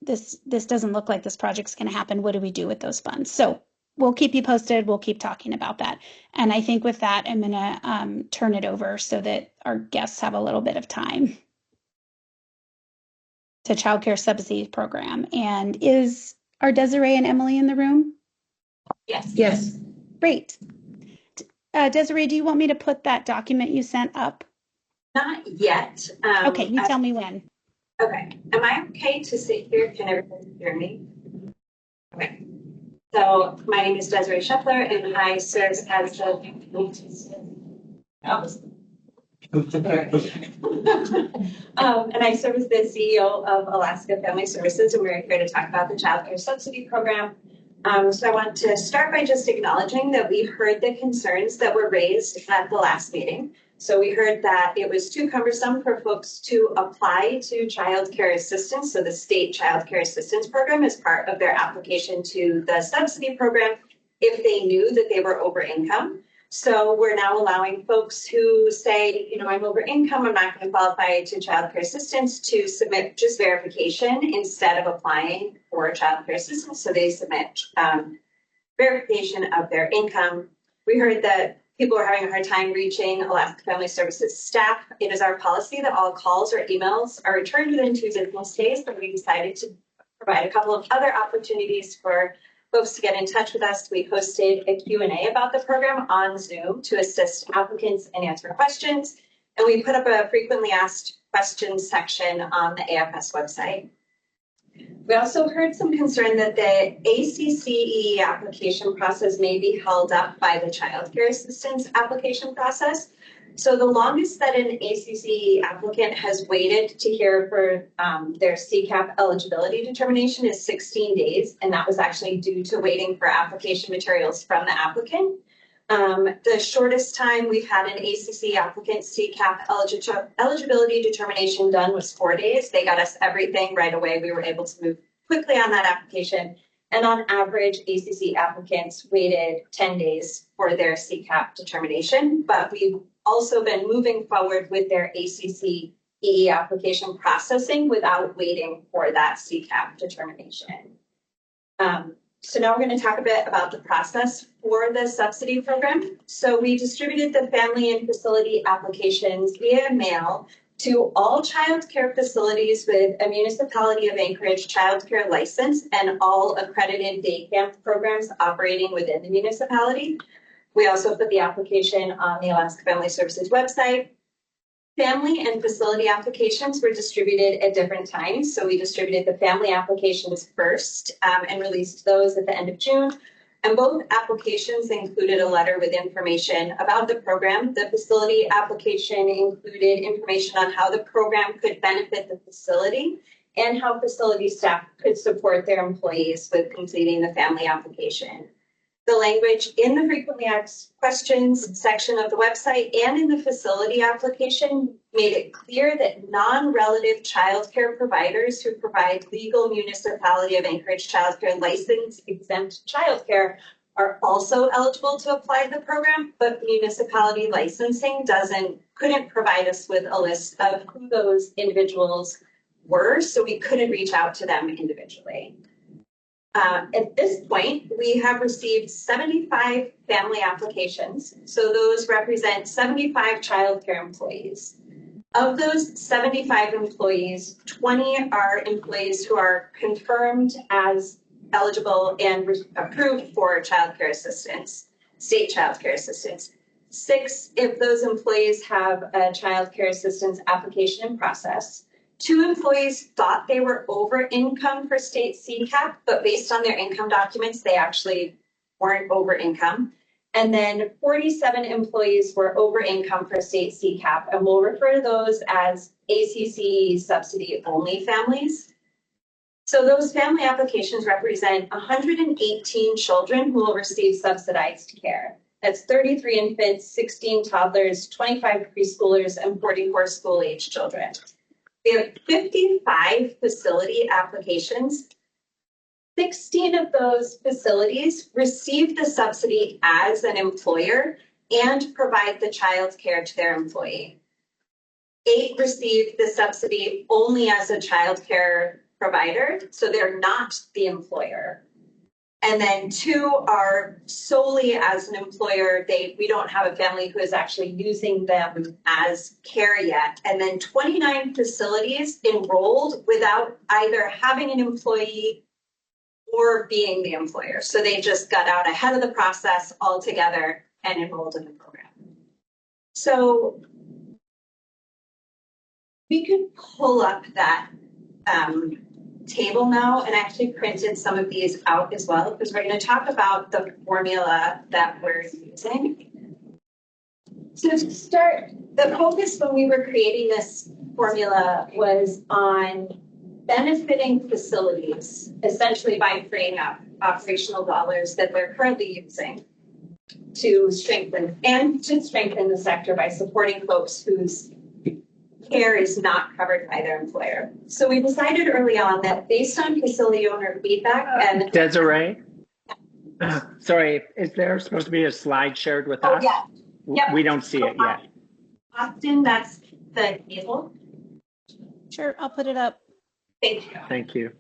this doesn't look like this project's going to happen. What do we do with those funds? So we'll keep you posted. We'll keep talking about that. And I think with that, I'm going to turn it over so that our guests have a little bit of time to childcare subsidy program. And are Desiree and Emily in the room? Yes. Yes. Great. Desiree, do you want me to put that document you sent up? Not yet. Okay, you tell me when. Okay. Am I okay to sit here? Can everybody hear me? Okay. So my name is Desiree Scheffler, and I serve as and I serve as the CEO of Alaska Family Services, and we're here to talk about the Child Care Subsidy Program. So I want to start by just acknowledging that we heard the concerns that were raised at the last meeting. So we heard that it was too cumbersome for folks to apply to child care assistance. So the state child care assistance program is part of their application to the subsidy program if they knew that they were over income. So we're now allowing folks who say, you know, I'm over income, I'm not going to qualify to child care assistance to submit just verification instead of applying for child care assistance. So they submit verification of their income. We heard that people are having a hard time reaching Alaska Family Services staff. It is our policy that all calls or emails are returned within 2 business days, but we decided to provide a couple of other opportunities for folks to get in touch with us. We hosted a Q&A about the program on Zoom to assist applicants and answer questions. And we put up a frequently asked questions section on the AFS website. We also heard some concern that the ACCEE application process may be held up by the child care assistance application process. So the longest that an ACCEE applicant has waited to hear for their CCAP eligibility determination is 16 days, and that was actually due to waiting for application materials from the applicant. The shortest time we've had an ACCEE applicant CCAP eligibility determination done was 4 days. They got us everything right away. We were able to move quickly on that application. And on average, ACCEE applicants waited 10 days for their CCAP determination, but we've also been moving forward with their ACCEE application processing without waiting for that CCAP determination. So now we're going to talk a bit about the process for the subsidy program. So we distributed the family and facility applications via mail to all child care facilities with a Municipality of Anchorage child care license and all accredited day camp programs operating within the municipality. We also put the application on the Alaska Family Services website. Family and facility applications were distributed at different times. So we distributed the family applications first and released those at the end of June. And both applications included a letter with information about the program. The facility application included information on how the program could benefit the facility and how facility staff could support their employees with completing the family application. The language in the frequently asked questions section of the website and in the facility application made it clear that non-relative childcare providers who provide legal Municipality of Anchorage childcare license exempt childcare are also eligible to apply the program, but municipality licensing couldn't provide us with a list of who those individuals were, so we couldn't reach out to them individually. At this point, we have received 75 family applications. So those represent 75 childcare employees. Of those 75 employees, 20 are employees who are confirmed as eligible and approved for childcare assistance, state childcare assistance. 6 if those employees have a childcare assistance application in process. 2 employees thought they were over income for state CCAP, but based on their income documents, they actually weren't over income. And then 47 employees were over income for state CCAP, and we'll refer to those as ACCEE subsidy only families. So those family applications represent 118 children who will receive subsidized care. That's 33 infants, 16 toddlers, 25 preschoolers, and 44 school-age children. We have 55 facility applications. 16 of those facilities receive the subsidy as an employer and provide the child care to their employee. 8 receive the subsidy only as a child care provider, so they're not the employer. And then 2 are solely as an employer. We don't have a family who is actually using them as care yet. And then 29 facilities enrolled without either having an employee or being the employer. So they just got out ahead of the process altogether and enrolled in the program. So we could pull up that table now and actually printed some of these out as well, because we're going to talk about the formula that we're using. So to start, the focus when we were creating this formula was on benefiting facilities, essentially by freeing up operational dollars that they're currently using to strengthen the sector by supporting folks whose care is not covered by their employer. So we decided early on that based on facility owner feedback and Desiree, sorry, is there supposed to be a slide shared with us? Yeah. Yep. We don't see it yet. Austin, that's the table. Sure, I'll put it up. Thank you. Thank you.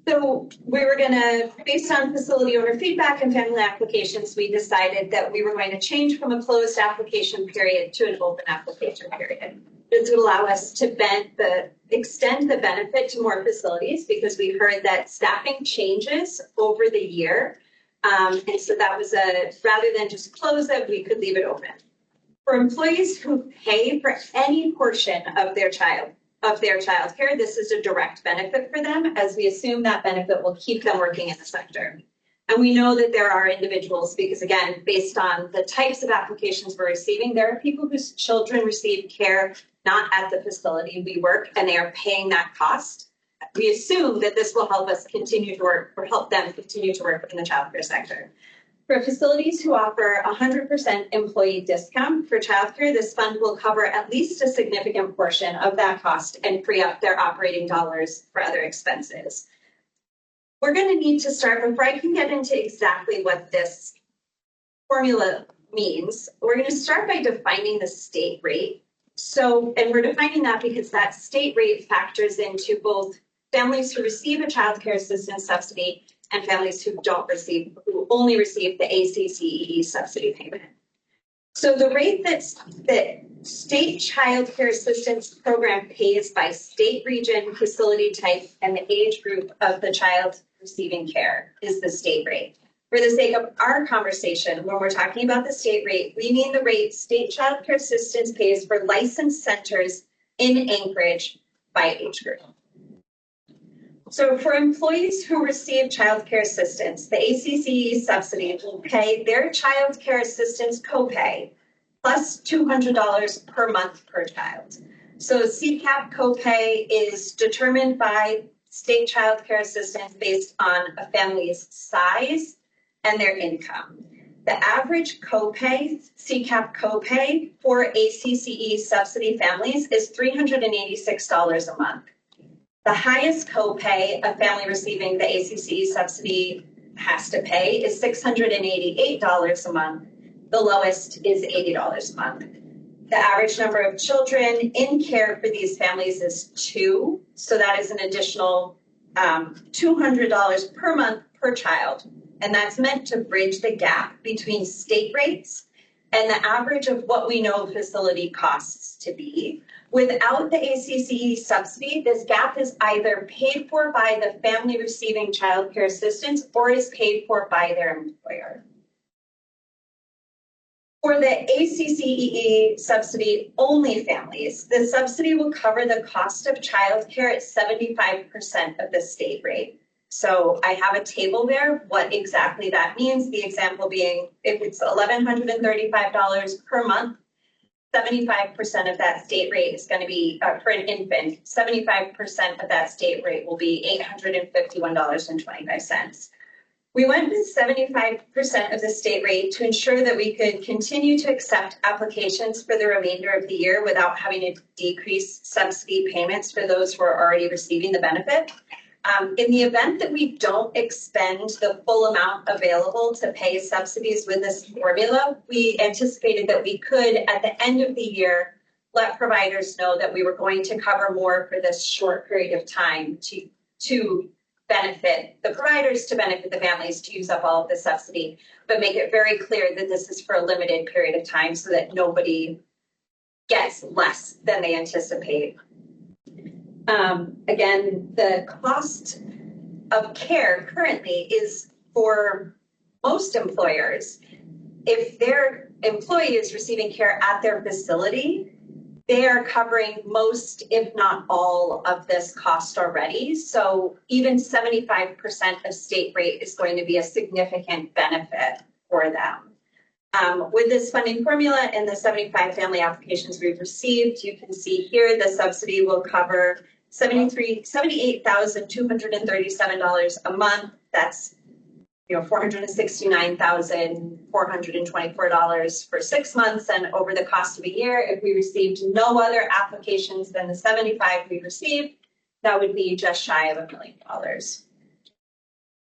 So we were going to, based on facility owner feedback and family applications, we decided that we were going to change from a closed application period to an open application period. This would allow us to extend the benefit to more facilities because we heard that staffing changes over the year. And so that was rather than just close it, we could leave it open. For employees who pay for any portion of their child care, this is a direct benefit for them, as we assume that benefit will keep them working in the sector. And we know that there are individuals, because again, based on the types of applications we're receiving, there are people whose children receive care not at the facility we work, and they are paying that cost. We assume that this will help us continue to work, or help them continue to work in the childcare sector. For facilities who offer 100% employee discount for childcare, this fund will cover at least a significant portion of that cost and free up their operating dollars for other expenses. We're going to need to start, before I can get into exactly what this formula means, we're going to start by defining the state rate. And we're defining that because that state rate factors into both families who receive a childcare assistance subsidy and families who only receive the ACCEE subsidy payment. So the rate that state child care assistance program pays by state, region, facility type, and the age group of the child receiving care is the state rate. For the sake of our conversation, when we're talking about the state rate, we mean the rate state child care assistance pays for licensed centers in Anchorage by age group. So for employees who receive child care assistance, the ACCE subsidy will pay their child care assistance copay plus $200 per month per child. So CCAP copay is determined by state child care assistance based on a family's size and their income. The average copay, CCAP copay for ACCE subsidy families is $386 a month. The highest copay a family receiving the ACCE subsidy has to pay is $688 a month. The lowest is $80 a month. The average number of children in care for these families is 2. So that is an additional $200 per month per child. And that's meant to bridge the gap between state rates and the average of what we know facility costs to be. Without the ACCE subsidy, this gap is either paid for by the family receiving child care assistance or is paid for by their employer. For the ACCEE subsidy only families, the subsidy will cover the cost of child care at 75% of the state rate. So I have a table there, what exactly that means. The example being, if it's $1,135 per month, 75% of that state rate is going to be, for an infant, 75% of that state rate will be $851.25. We went with 75% of the state rate to ensure that we could continue to accept applications for the remainder of the year without having to decrease subsidy payments for those who are already receiving the benefit. In the event that we don't expend the full amount available to pay subsidies with this formula, we anticipated that we could, at the end of the year, let providers know that we were going to cover more for this short period of time to benefit the providers, to benefit the families, to use up all of the subsidy, but make it very clear that this is for a limited period of time so that nobody gets less than they anticipate. Again, the cost of care currently is for most employers. If their employee is receiving care at their facility, they are covering most, if not all, of this cost already. So even 75% of state rate is going to be a significant benefit for them. With this funding formula and the 75 family applications we've received, you can see here the subsidy will cover $78,237 a month. That's $469,424 for 6 months, and over the cost of a year, if we received no other applications than the 75 we received, that would be just shy of $1 million.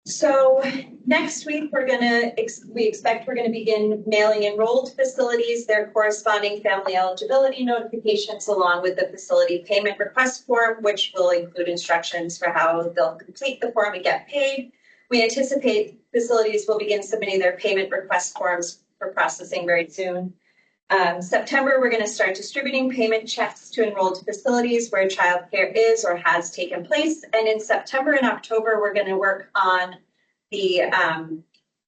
So next week, we expect we're gonna begin mailing enrolled facilities their corresponding family eligibility notifications along with the facility payment request form, which will include instructions for how they'll complete the form and get paid. We anticipate facilities will begin submitting their payment request forms for processing very soon. September, we're going to start distributing payment checks to enrolled facilities where childcare is or has taken place. And in September and October, we're going to work on the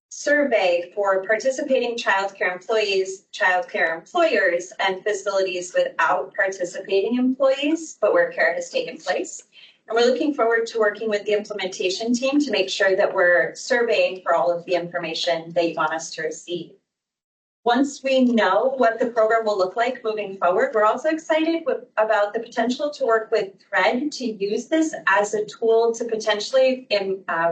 survey for participating childcare employees, childcare employers, and facilities without participating employees, but where care has taken place. And we're looking forward to working with the implementation team to make sure that we're surveying for all of the information they want us to receive. Once we know what the program will look like moving forward, we're also excited about the potential to work with THREAD to use this as a tool to potentially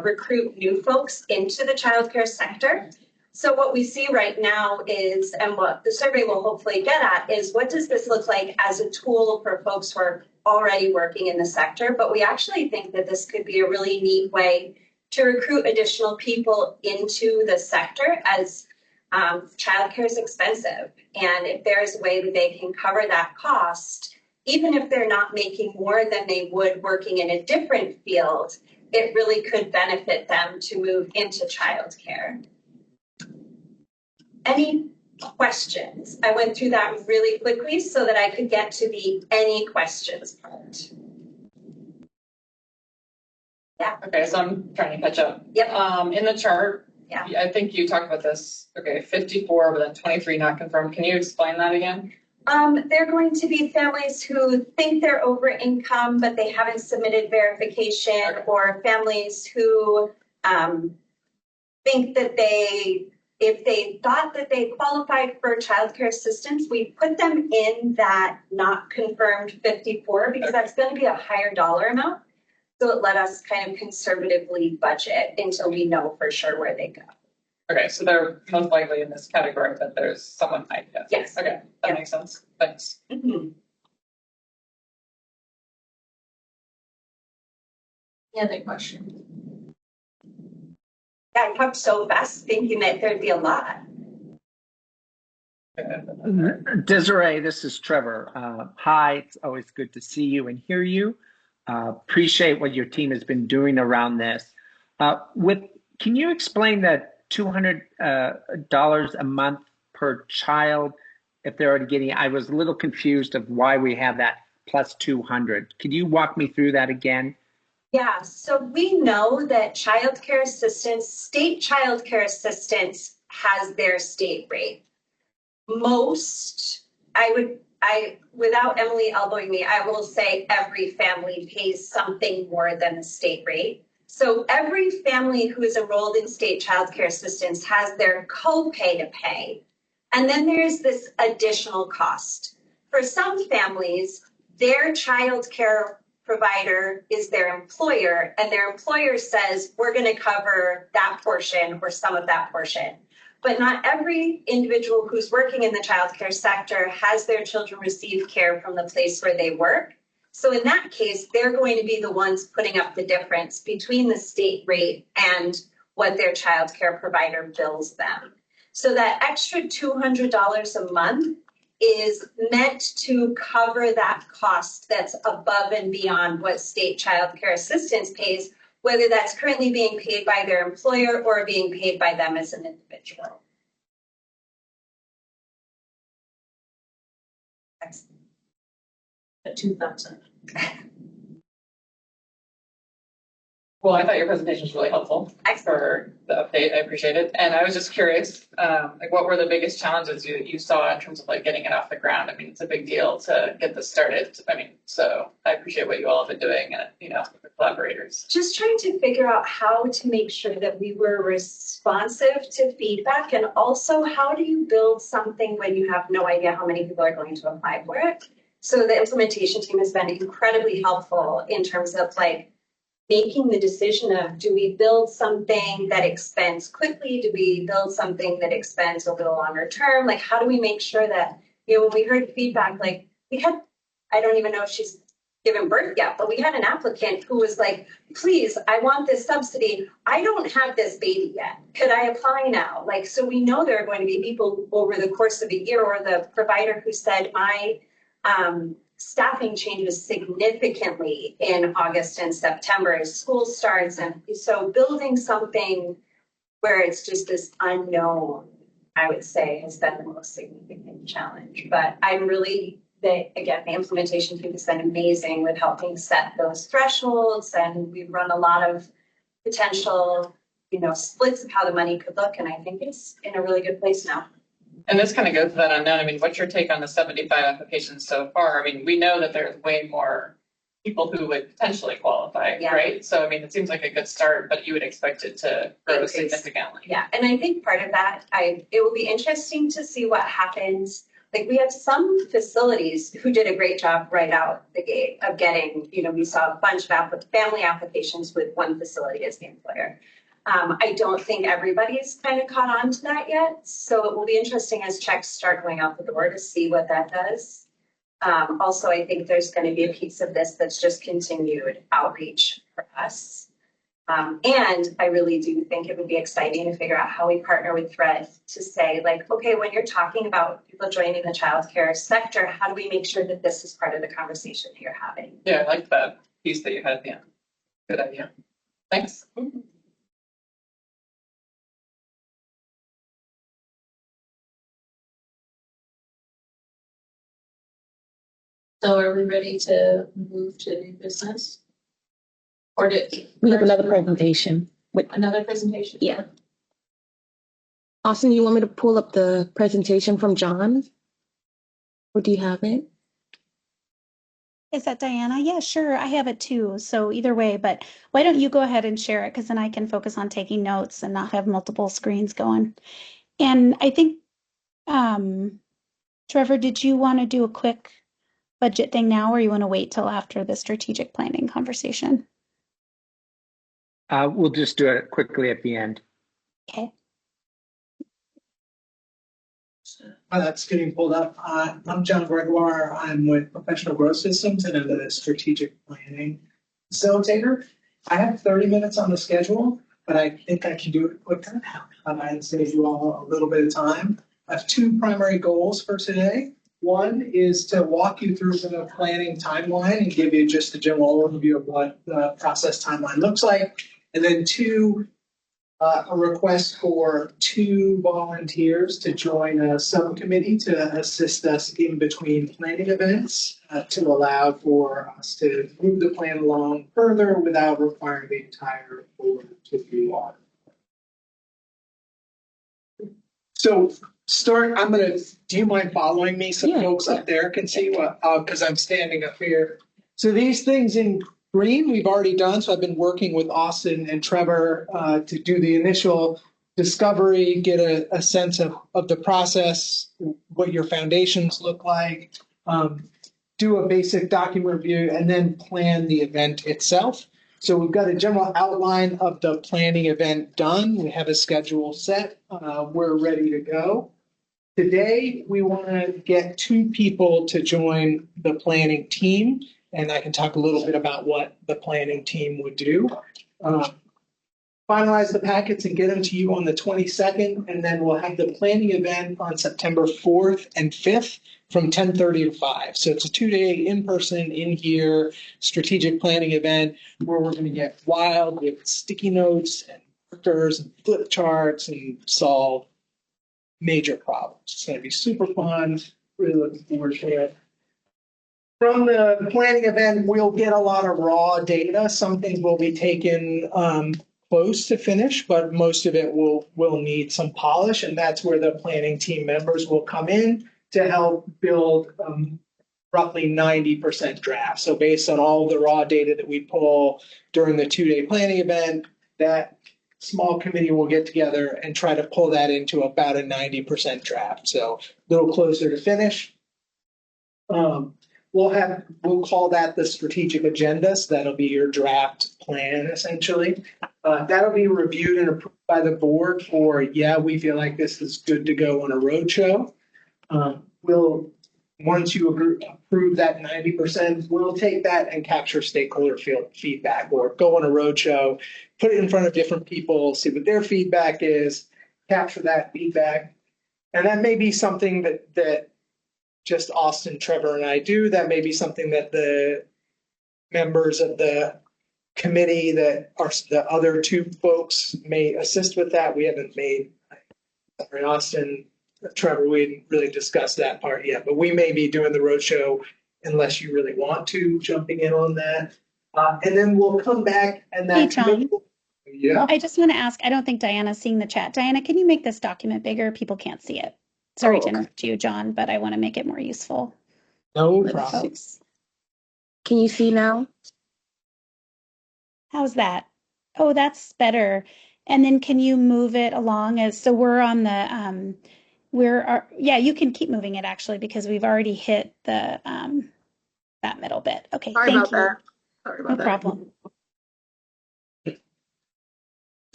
recruit new folks into the childcare sector. So what we see right now is, and what the survey will hopefully get at, is what does this look like as a tool for folks who are already working in the sector? But we actually think that this could be a really neat way to recruit additional people into the sector, as childcare is expensive. And if there's a way that they can cover that cost, even if they're not making more than they would working in a different field, it really could benefit them to move into childcare. Any questions? I went through that really quickly so that I could get to the any questions part. Yeah. Okay, so I'm trying to catch up. Yep. In the chart, yeah, I think you talked about this. Okay, 54, but then 23 not confirmed. Can you explain that again? They're going to be families who think they're over income, but they haven't submitted verification, okay, or families who think that if they thought that they qualified for childcare assistance, we put them in that not confirmed 54 because okay, that's going to be a higher dollar amount. So it let us kind of conservatively budget until we know for sure where they go. Okay, so they're most likely in this category, but there's someone high. Yes. Yes. Okay, that makes sense. Thanks. Mm-hmm. Any other question? Yeah, I talked so fast thinking that there'd be a lot. Desiree, this is Trevor. Hi, it's always good to see you and hear you. Appreciate what your team has been doing around this. Can you explain that $200 a month per child if they're already getting? I was a little confused of why we have that plus 200. Could you walk me through that again? Yeah, so we know that childcare assistance, state childcare assistance has their state rate. Without Emily elbowing me, I will say every family pays something more than the state rate. So every family who is enrolled in state childcare assistance has their copay to pay. And then there's this additional cost. For some families, their childcare provider is their employer, and their employer says, we're going to cover that portion or some of that portion. But not every individual who's working in the childcare sector has their children receive care from the place where they work. So in that case, they're going to be the ones putting up the difference between the state rate and what their childcare provider bills them. So that extra $200 a month is meant to cover that cost that's above and beyond what state childcare assistance pays, whether that's currently being paid by their employer or being paid by them as an individual. The 2,000. Well, I thought your presentation was really helpful for the update. I appreciate it. And I was just curious, what were the biggest challenges you saw in terms of getting it off the ground? I mean, it's a big deal to get this started. I mean, so I appreciate what you all have been doing and, with the collaborators. Just trying to figure out how to make sure that we were responsive to feedback, and also how do you build something when you have no idea how many people are going to apply for it? So the implementation team has been incredibly helpful in terms of like making the decision of, do we build something that expands quickly? Do we build something that expands over the longer term? Like, how do we make sure that, you know, when we heard feedback, like we had, I don't even know if she's given birth yet, but we had an applicant who was like, please, I want this subsidy. I don't have this baby yet. Could I apply now? Like, so we know there are going to be people over the course of a year, or the provider who said, my staffing changes significantly in August and September as school starts. And so building something where it's just this unknown, I would say, has been the most significant challenge. But I'm really, again, the implementation team has been amazing with helping set those thresholds. And we've run a lot of potential, you know, splits of how the money could look. And I think it's in a really good place now. And this kind of goes to that unknown. I mean, what's your take on the 75 applications so far? I mean, we know that there's way more people who would potentially qualify, right? So, I mean, it seems like a good start, but you would expect it to grow significantly. Yeah, and I think part of that, it will be interesting to see what happens. Like, we have some facilities who did a great job right out the gate of getting, you know, we saw a bunch of family applications with one facility as the employer. I don't think everybody's kind of caught on to that yet. So it will be interesting as checks start going out the door to see what that does. Also, I think there's going to be a piece of this that's just continued outreach for us. And I really do think it would be exciting to figure out how we partner with Thread to say, like, okay, when you're talking about people joining the childcare sector, how do we make sure that this is part of the conversation that you're having? Yeah, I like that piece that you had at the end. Good idea. Thanks. So are we ready to move to new business? Or we have another presentation. Another presentation? Yeah. Austin, you want me to pull up the presentation from John? Or do you have it? Is that Diana? Yeah, sure. I have it too. So either way, but why don't you go ahead and share it? Because then I can focus on taking notes and not have multiple screens going. And I think, Trevor, did you want to do a quick budget thing now, or you want to wait till after the strategic planning conversation? We'll just do it quickly at the end. Okay. That's getting pulled up. I'm John Gregoire. I'm with Professional Growth Systems, and I'm the strategic planning facilitator. I have 30 minutes on the schedule, but I think I can do it quicker. I'd save you all a little bit of time. I have two primary goals for today. One is to walk you through the planning timeline and give you just a general overview of what the process timeline looks like. And then two, a request for 2 volunteers to join a subcommittee to assist us in between planning events to allow for us to move the plan along further without requiring the entire board to be on. So do you mind following me so folks up there can see what, because I'm standing up here. So these things in green we've already done. So I've been working with Austin and Trevor to do the initial discovery, get a sense of the process, what your foundations look like, do a basic document review, and then plan the event itself. So we've got a general outline of the planning event done. We have a schedule set. We're ready to go. Today, we want to get 2 people to join the planning team, and I can talk a little bit about what the planning team would do. Finalize the packets and get them to you on the 22nd, and then we'll have the planning event on September 4th and 5th from 10:30 to 5. So it's a 2-day in-person, in-here strategic planning event where we're going to get wild with sticky notes and markers and flip charts and solve major problems. It's going to be super fun. Really looking forward to it. From the planning event, we'll get a lot of raw data. Some things will be taken close to finish, but most of it will need some polish, and that's where the planning team members will come in to help build roughly 90% draft. So based on all the raw data that we pull during the 2-day planning event, that small committee will get together and try to pull that into about a 90% draft. So a little closer to finish. we'll call that the strategic agenda. So that'll be your draft plan essentially. That'll be reviewed and approved by the board for, yeah, we feel like this is good to go on a roadshow. Once you approve that 90%, we'll take that and capture stakeholder feedback or go on a roadshow, put it in front of different people, see what their feedback is, capture that feedback. And that may be something that just Austin, Trevor, and I do. That may be something that the members of the committee that are the other two folks may assist with that. We haven't made, sorry, Austin, Trevor, we didn't really discuss that part yet, but we may be doing the roadshow unless you really want to, jumping in on that. And then we'll come back and that. Hey, John. Yeah. I just want to ask, I don't think Diana's seeing the chat. Diana, can you make this document bigger? People can't see it. Sorry to interrupt you, John, but I want to make it more useful. No problem. Folks. Can you see now? How's that? Oh, that's better. And then can you move it along as, so we're on the, yeah, you can keep moving it actually, because we've already hit the, that middle bit. Okay, Sorry thank about you. that. Sorry about No that. problem.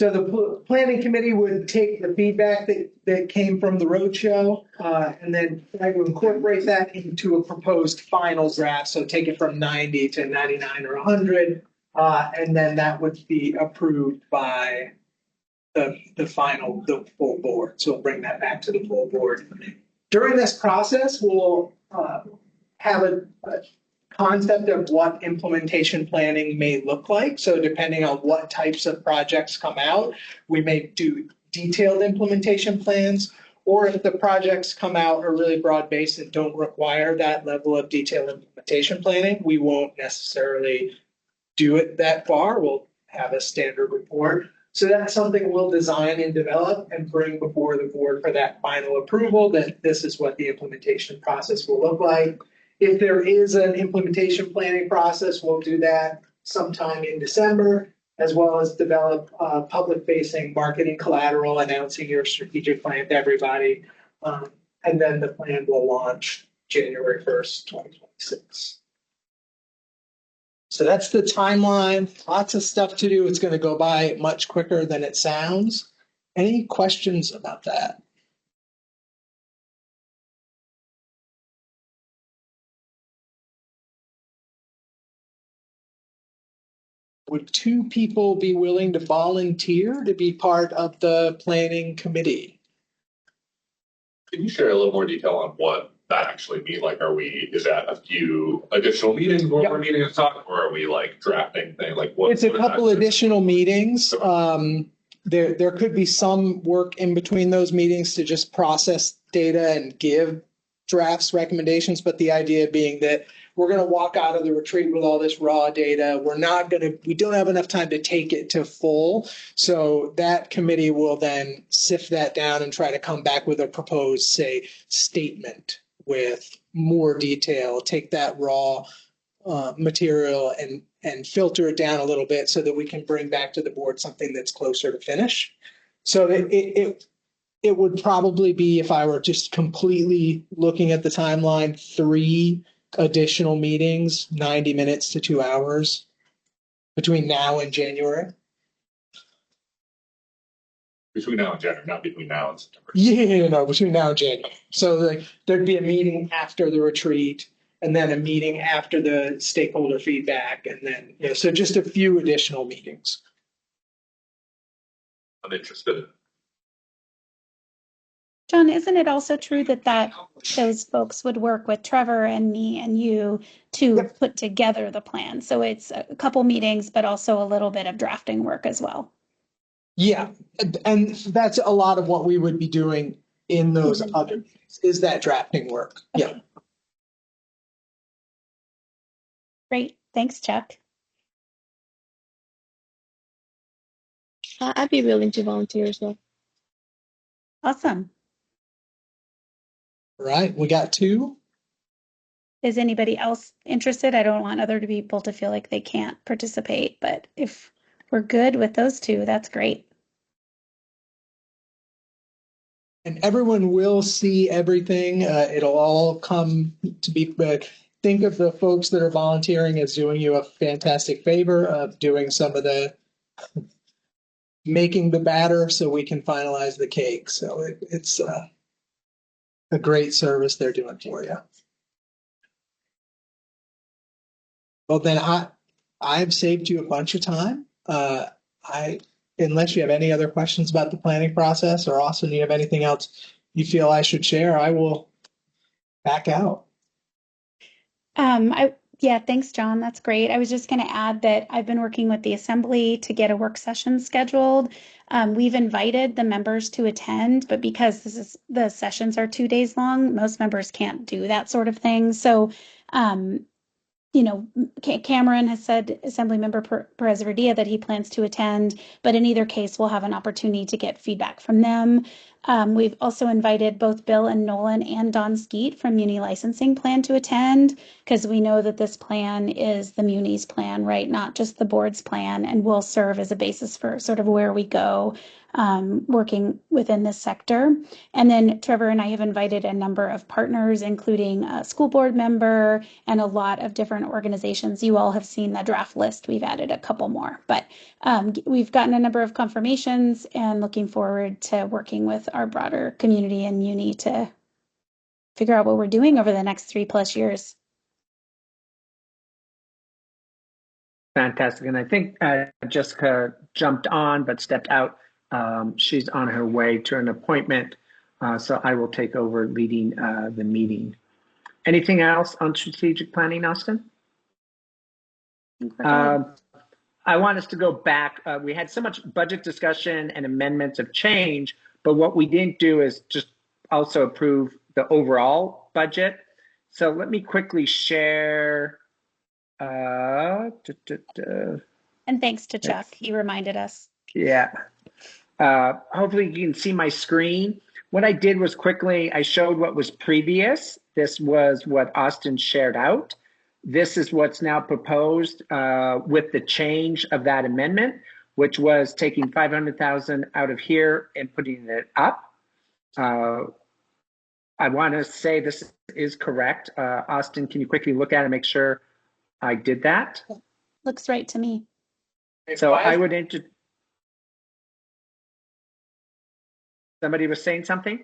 So the planning committee would take the feedback that came from the roadshow and then try to incorporate that into a proposed final draft. So take it from 90 to 99 or 100, and then that would be approved by the full board. So we'll bring that back to the full board. During this process, we'll have a concept of what implementation planning may look like. So depending on what types of projects come out, we may do detailed implementation plans, or if the projects come out are really broad-based and don't require that level of detailed implementation planning, we won't necessarily do it that far. We'll have a standard report. So that's something we'll design and develop and bring before the board for that final approval, that this is what the implementation process will look like. If there is an implementation planning process, we'll do that sometime in December, as well as develop public-facing marketing collateral, announcing your strategic plan to everybody. And then the plan will launch January 1st, 2026. So that's the timeline. Lots of stuff to do. It's going to go by much quicker than it sounds. Any questions about that? Would two people be willing to volunteer to be part of the planning committee? Can you share a little more detail on what that actually means? Like, is that a few additional meetings where we're meeting to talk, or are we like drafting things? Like, what? It's a couple additional meetings. There could be some work in between those meetings to just process data and give drafts, recommendations, but the idea being that we're going to walk out of the retreat with all this raw data. We don't have enough time to take it to full. So that committee will then sift that down and try to come back with a proposed, say, statement with more detail, take that raw material and filter it down a little bit so that we can bring back to the board something that's closer to finish. So it would probably be, if I were just completely looking at the timeline, 3 additional meetings, 90 minutes to 2 hours between now and January. Between now and January, not between now and September. Yeah, no, between now and January. So there'd be a meeting after the retreat and then a meeting after the stakeholder feedback. And then, so just a few additional meetings. I'm interested. John, isn't it also true that those folks would work with Trevor and me and you to put together the plan? So it's a couple meetings, but also a little bit of drafting work as well. Yeah, and that's a lot of what we would be doing in those other meetings, is that drafting work. Okay. Yeah. Great. Thanks, Chuck. I'd be willing to volunteer as well. Awesome. Right. We got 2. Is anybody else interested? I don't want other people to feel like they can't participate, but if we're good with those 2, that's great. And everyone will see everything. It'll all come to be, but think of the folks that are volunteering as doing you a fantastic favor of doing some of the making the batter so we can finalize the cake. So it's a great service they're doing for you. Well, then I've saved you a bunch of time. Unless you have any other questions about the planning process, or Austin, you have anything else you feel I should share, I will back out. Yeah, thanks, John. That's great. I was just going to add that I've been working with the assembly to get a work session scheduled. We've invited the members to attend, but because the sessions are 2 days long, most members can't do that sort of thing. So, you know, Cameron has said, Assemblymember Perez Verdia, that he plans to attend, but in either case, we'll have an opportunity to get feedback from them. We've also invited both Bill and Nolan and Don Skeet from Muni Licensing plan to attend, because we know that this plan is the Muni's plan, right? Not just the board's plan, and will serve as a basis for sort of where we go working within this sector. And then Trevor and I have invited a number of partners, including a school board member and a lot of different organizations. You all have seen the draft list. We've added a couple more, but we've gotten a number of confirmations and looking forward to working with our broader community and Muni to figure out what we're doing over the next 3+ years. Fantastic. And I think Jessica jumped on but stepped out. She's on her way to an appointment, so I will take over leading the meeting. Anything else on strategic planning, Austin? I want us to go back. We had so much budget discussion and amendments of change, but what we didn't do is just also approve the overall budget. So let me quickly share. And thanks to Chuck, he reminded us. Yeah. Hopefully you can see my screen. What I did was quickly, I showed what was previous. This was what Austin shared out. This is what's now proposed with the change of that amendment, which was taking 500,000 out of here and putting it up. I want to say this is correct. Austin, can you quickly look at it and make sure I did that? Looks right to me. So I would somebody was saying something?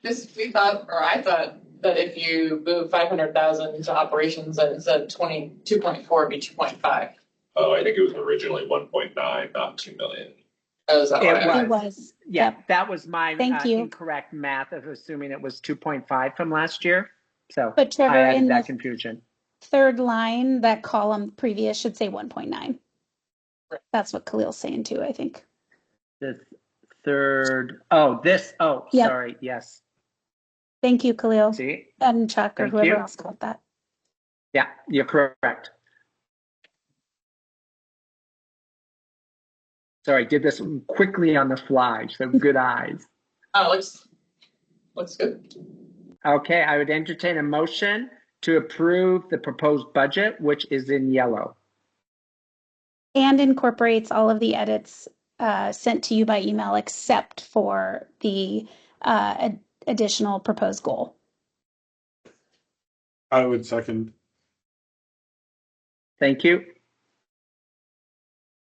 I thought that if you move 500,000 to operations, that instead of 2.4 be 2.5. Oh, I think it was originally 1.9, not 2 million. Oh, is that right? It was. Yeah, Yep. that was my you. incorrect math of assuming it was 2.5 from last year. So But Trevor, I added in that the confusion. third line, that column previous should say 1.9. That's what Khalil's saying too, I think. The third, yep. Sorry, yes. Thank you, Khalil. See? And Chuck or Thank whoever you. else called that. Yeah, you're correct. Sorry, I did this quickly on the fly, so good eyes. Oh, looks good. Okay, I would entertain a motion to approve the proposed budget, which is in yellow. And incorporates all of the edits sent to you by email, except for the additional proposed goal. I would second. Thank you.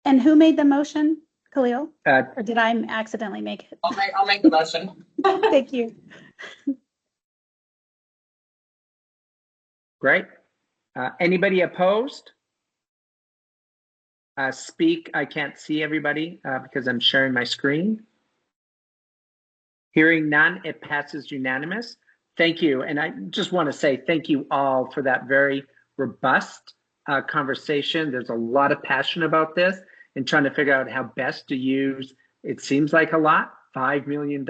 And who made the motion, Khalil? Or did I accidentally make it? I'll make the motion. Thank you. Great. Anybody opposed? Speak. I can't see everybody because I'm sharing my screen. Hearing none, it passes unanimous. Thank you. And I just want to say thank you all for that very robust conversation. There's a lot of passion about this and trying to figure out how best to use, it seems like a lot, $5 million.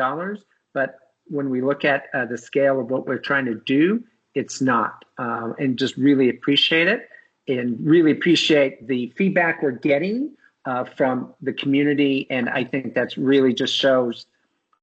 But when we look at the scale of what we're trying to do, it's not. And just really appreciate it and really appreciate the feedback we're getting from the community. And I think that's really just shows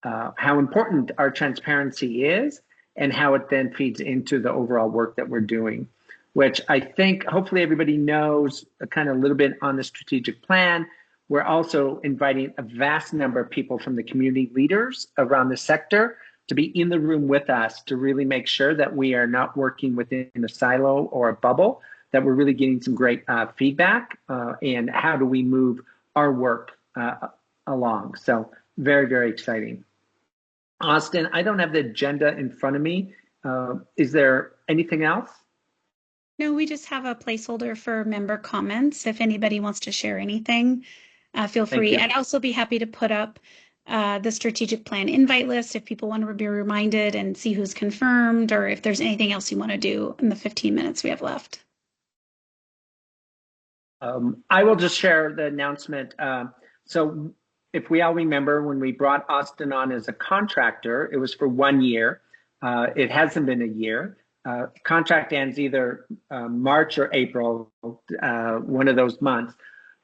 how important our transparency is and how it then feeds into the overall work that we're doing, which I think hopefully everybody knows kind of a little bit on the strategic plan. We're also inviting a vast number of people from the community leaders around the sector to be in the room with us to really make sure that we are not working within a silo or a bubble, that we're really getting some great feedback and how do we move our work along. So very, very exciting. Austin, I don't have the agenda in front of me. Is there anything else? No, we just have a placeholder for member comments. If anybody wants to share anything, feel free. I'd also be happy to put up the strategic plan invite list if people want to be reminded and see who's confirmed, or if there's anything else you want to do in the 15 minutes we have left. I will just share the announcement. So if we all remember, when we brought Austin on as a contractor, it was for 1 year. It hasn't been a year. Contract ends either March or April, one of those months.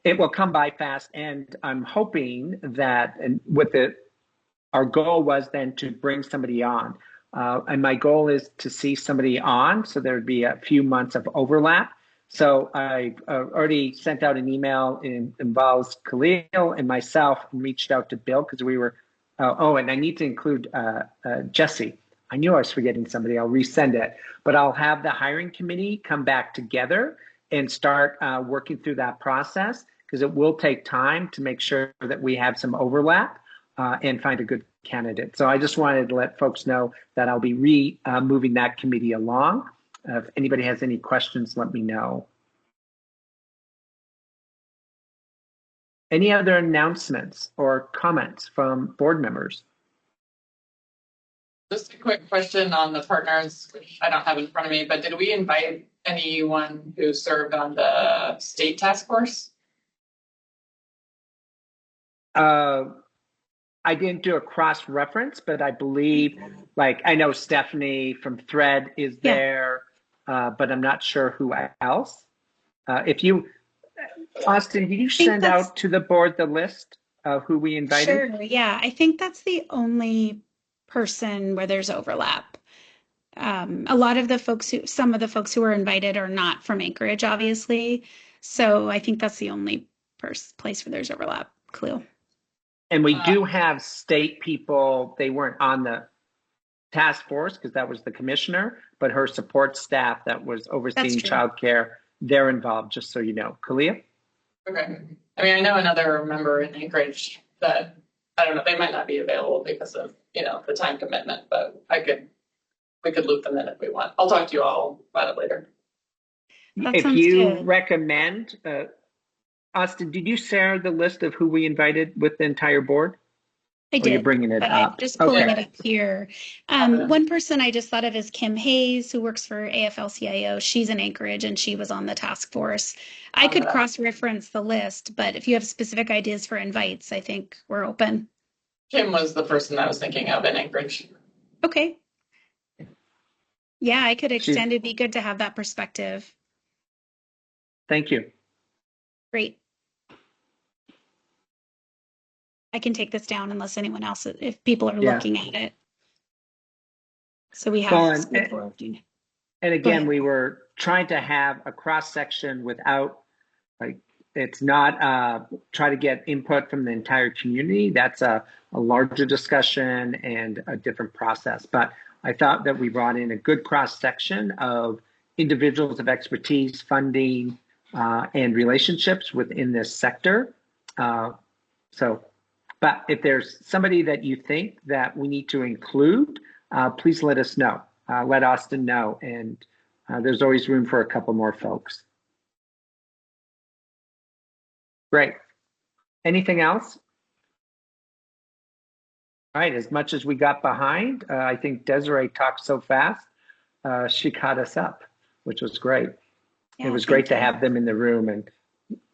It will come by fast, and I'm hoping that, and our goal was then to bring somebody on. And my goal is to see somebody on, so there'd be a few months of overlap. So I've already sent out an email, involves Khalil and myself, and reached out to Bill because we were, and I need to include Jesse. I knew I was forgetting somebody. I'll resend it, but I'll have the hiring committee come back together and start working through that process, because it will take time to make sure that we have some overlap and find a good candidate. So I just wanted to let folks know that I'll be moving that committee along. If anybody has any questions, let me know. Any other announcements or comments from board members? Just a quick question on the partners, which I don't have in front of me, but did we invite anyone who served on the state task force? I didn't do a cross reference, but I believe, like, I know Stephanie from Thread is there, but I'm not sure who else. Austin, did you send out to the board the list of who we invited? Sure, yeah. I think that's the only person where there's overlap. A lot of the folks some of the folks who were invited are not from Anchorage, obviously. So I think that's the only place where there's overlap. Clue. And we do have state people. They weren't on the task force because that was the commissioner, but her support staff that was overseeing childcare, they're involved, just so you know. Kalia? Okay. I mean, I know another member in Anchorage that, I don't know, they might not be available because of, the time commitment, but we could loop them in if we want. I'll talk to you all about it later. If you recommend, Austin, did you share the list of who we invited with the entire board? I did. You're bringing it up. I'm just pulling it up here. One person I just thought of is Kim Hayes, who works for AFL-CIO. She's in Anchorage and she was on the task force. I could cross-reference the list, but if you have specific ideas for invites, I think we're open. Kim was the person I was thinking of in Anchorage. Okay. Yeah, I could extend. It'd be good to have that perspective. Thank you. Great. I can take this down unless anyone else, if people are looking at it. So we have. And again, we were trying to have a cross section without, it's not try to get input from the entire community. That's a larger discussion and a different process. But I thought that we brought in a good cross section of individuals of expertise, funding, and relationships within this sector. But if there's somebody that you think that we need to include, please let us know. Let Austin know. And there's always room for a couple more folks. Great. Anything else? All right, as much as we got behind, I think Desiree talked so fast, she caught us up, which was great. Yeah, it was great to have them in the room and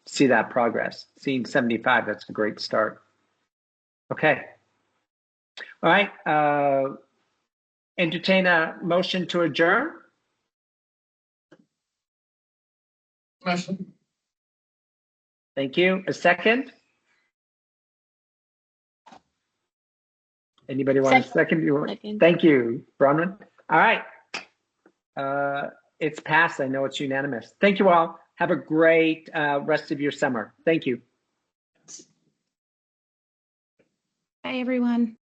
see that progress. Seeing 75, that's a great start. Okay. All right. Entertain a motion to adjourn. Motion. Thank you. A second? Anybody want a second? Thank you, Bronwyn. All right. It's passed. I know it's unanimous. Thank you all. Have a great rest of your summer. Thank you. Bye, everyone.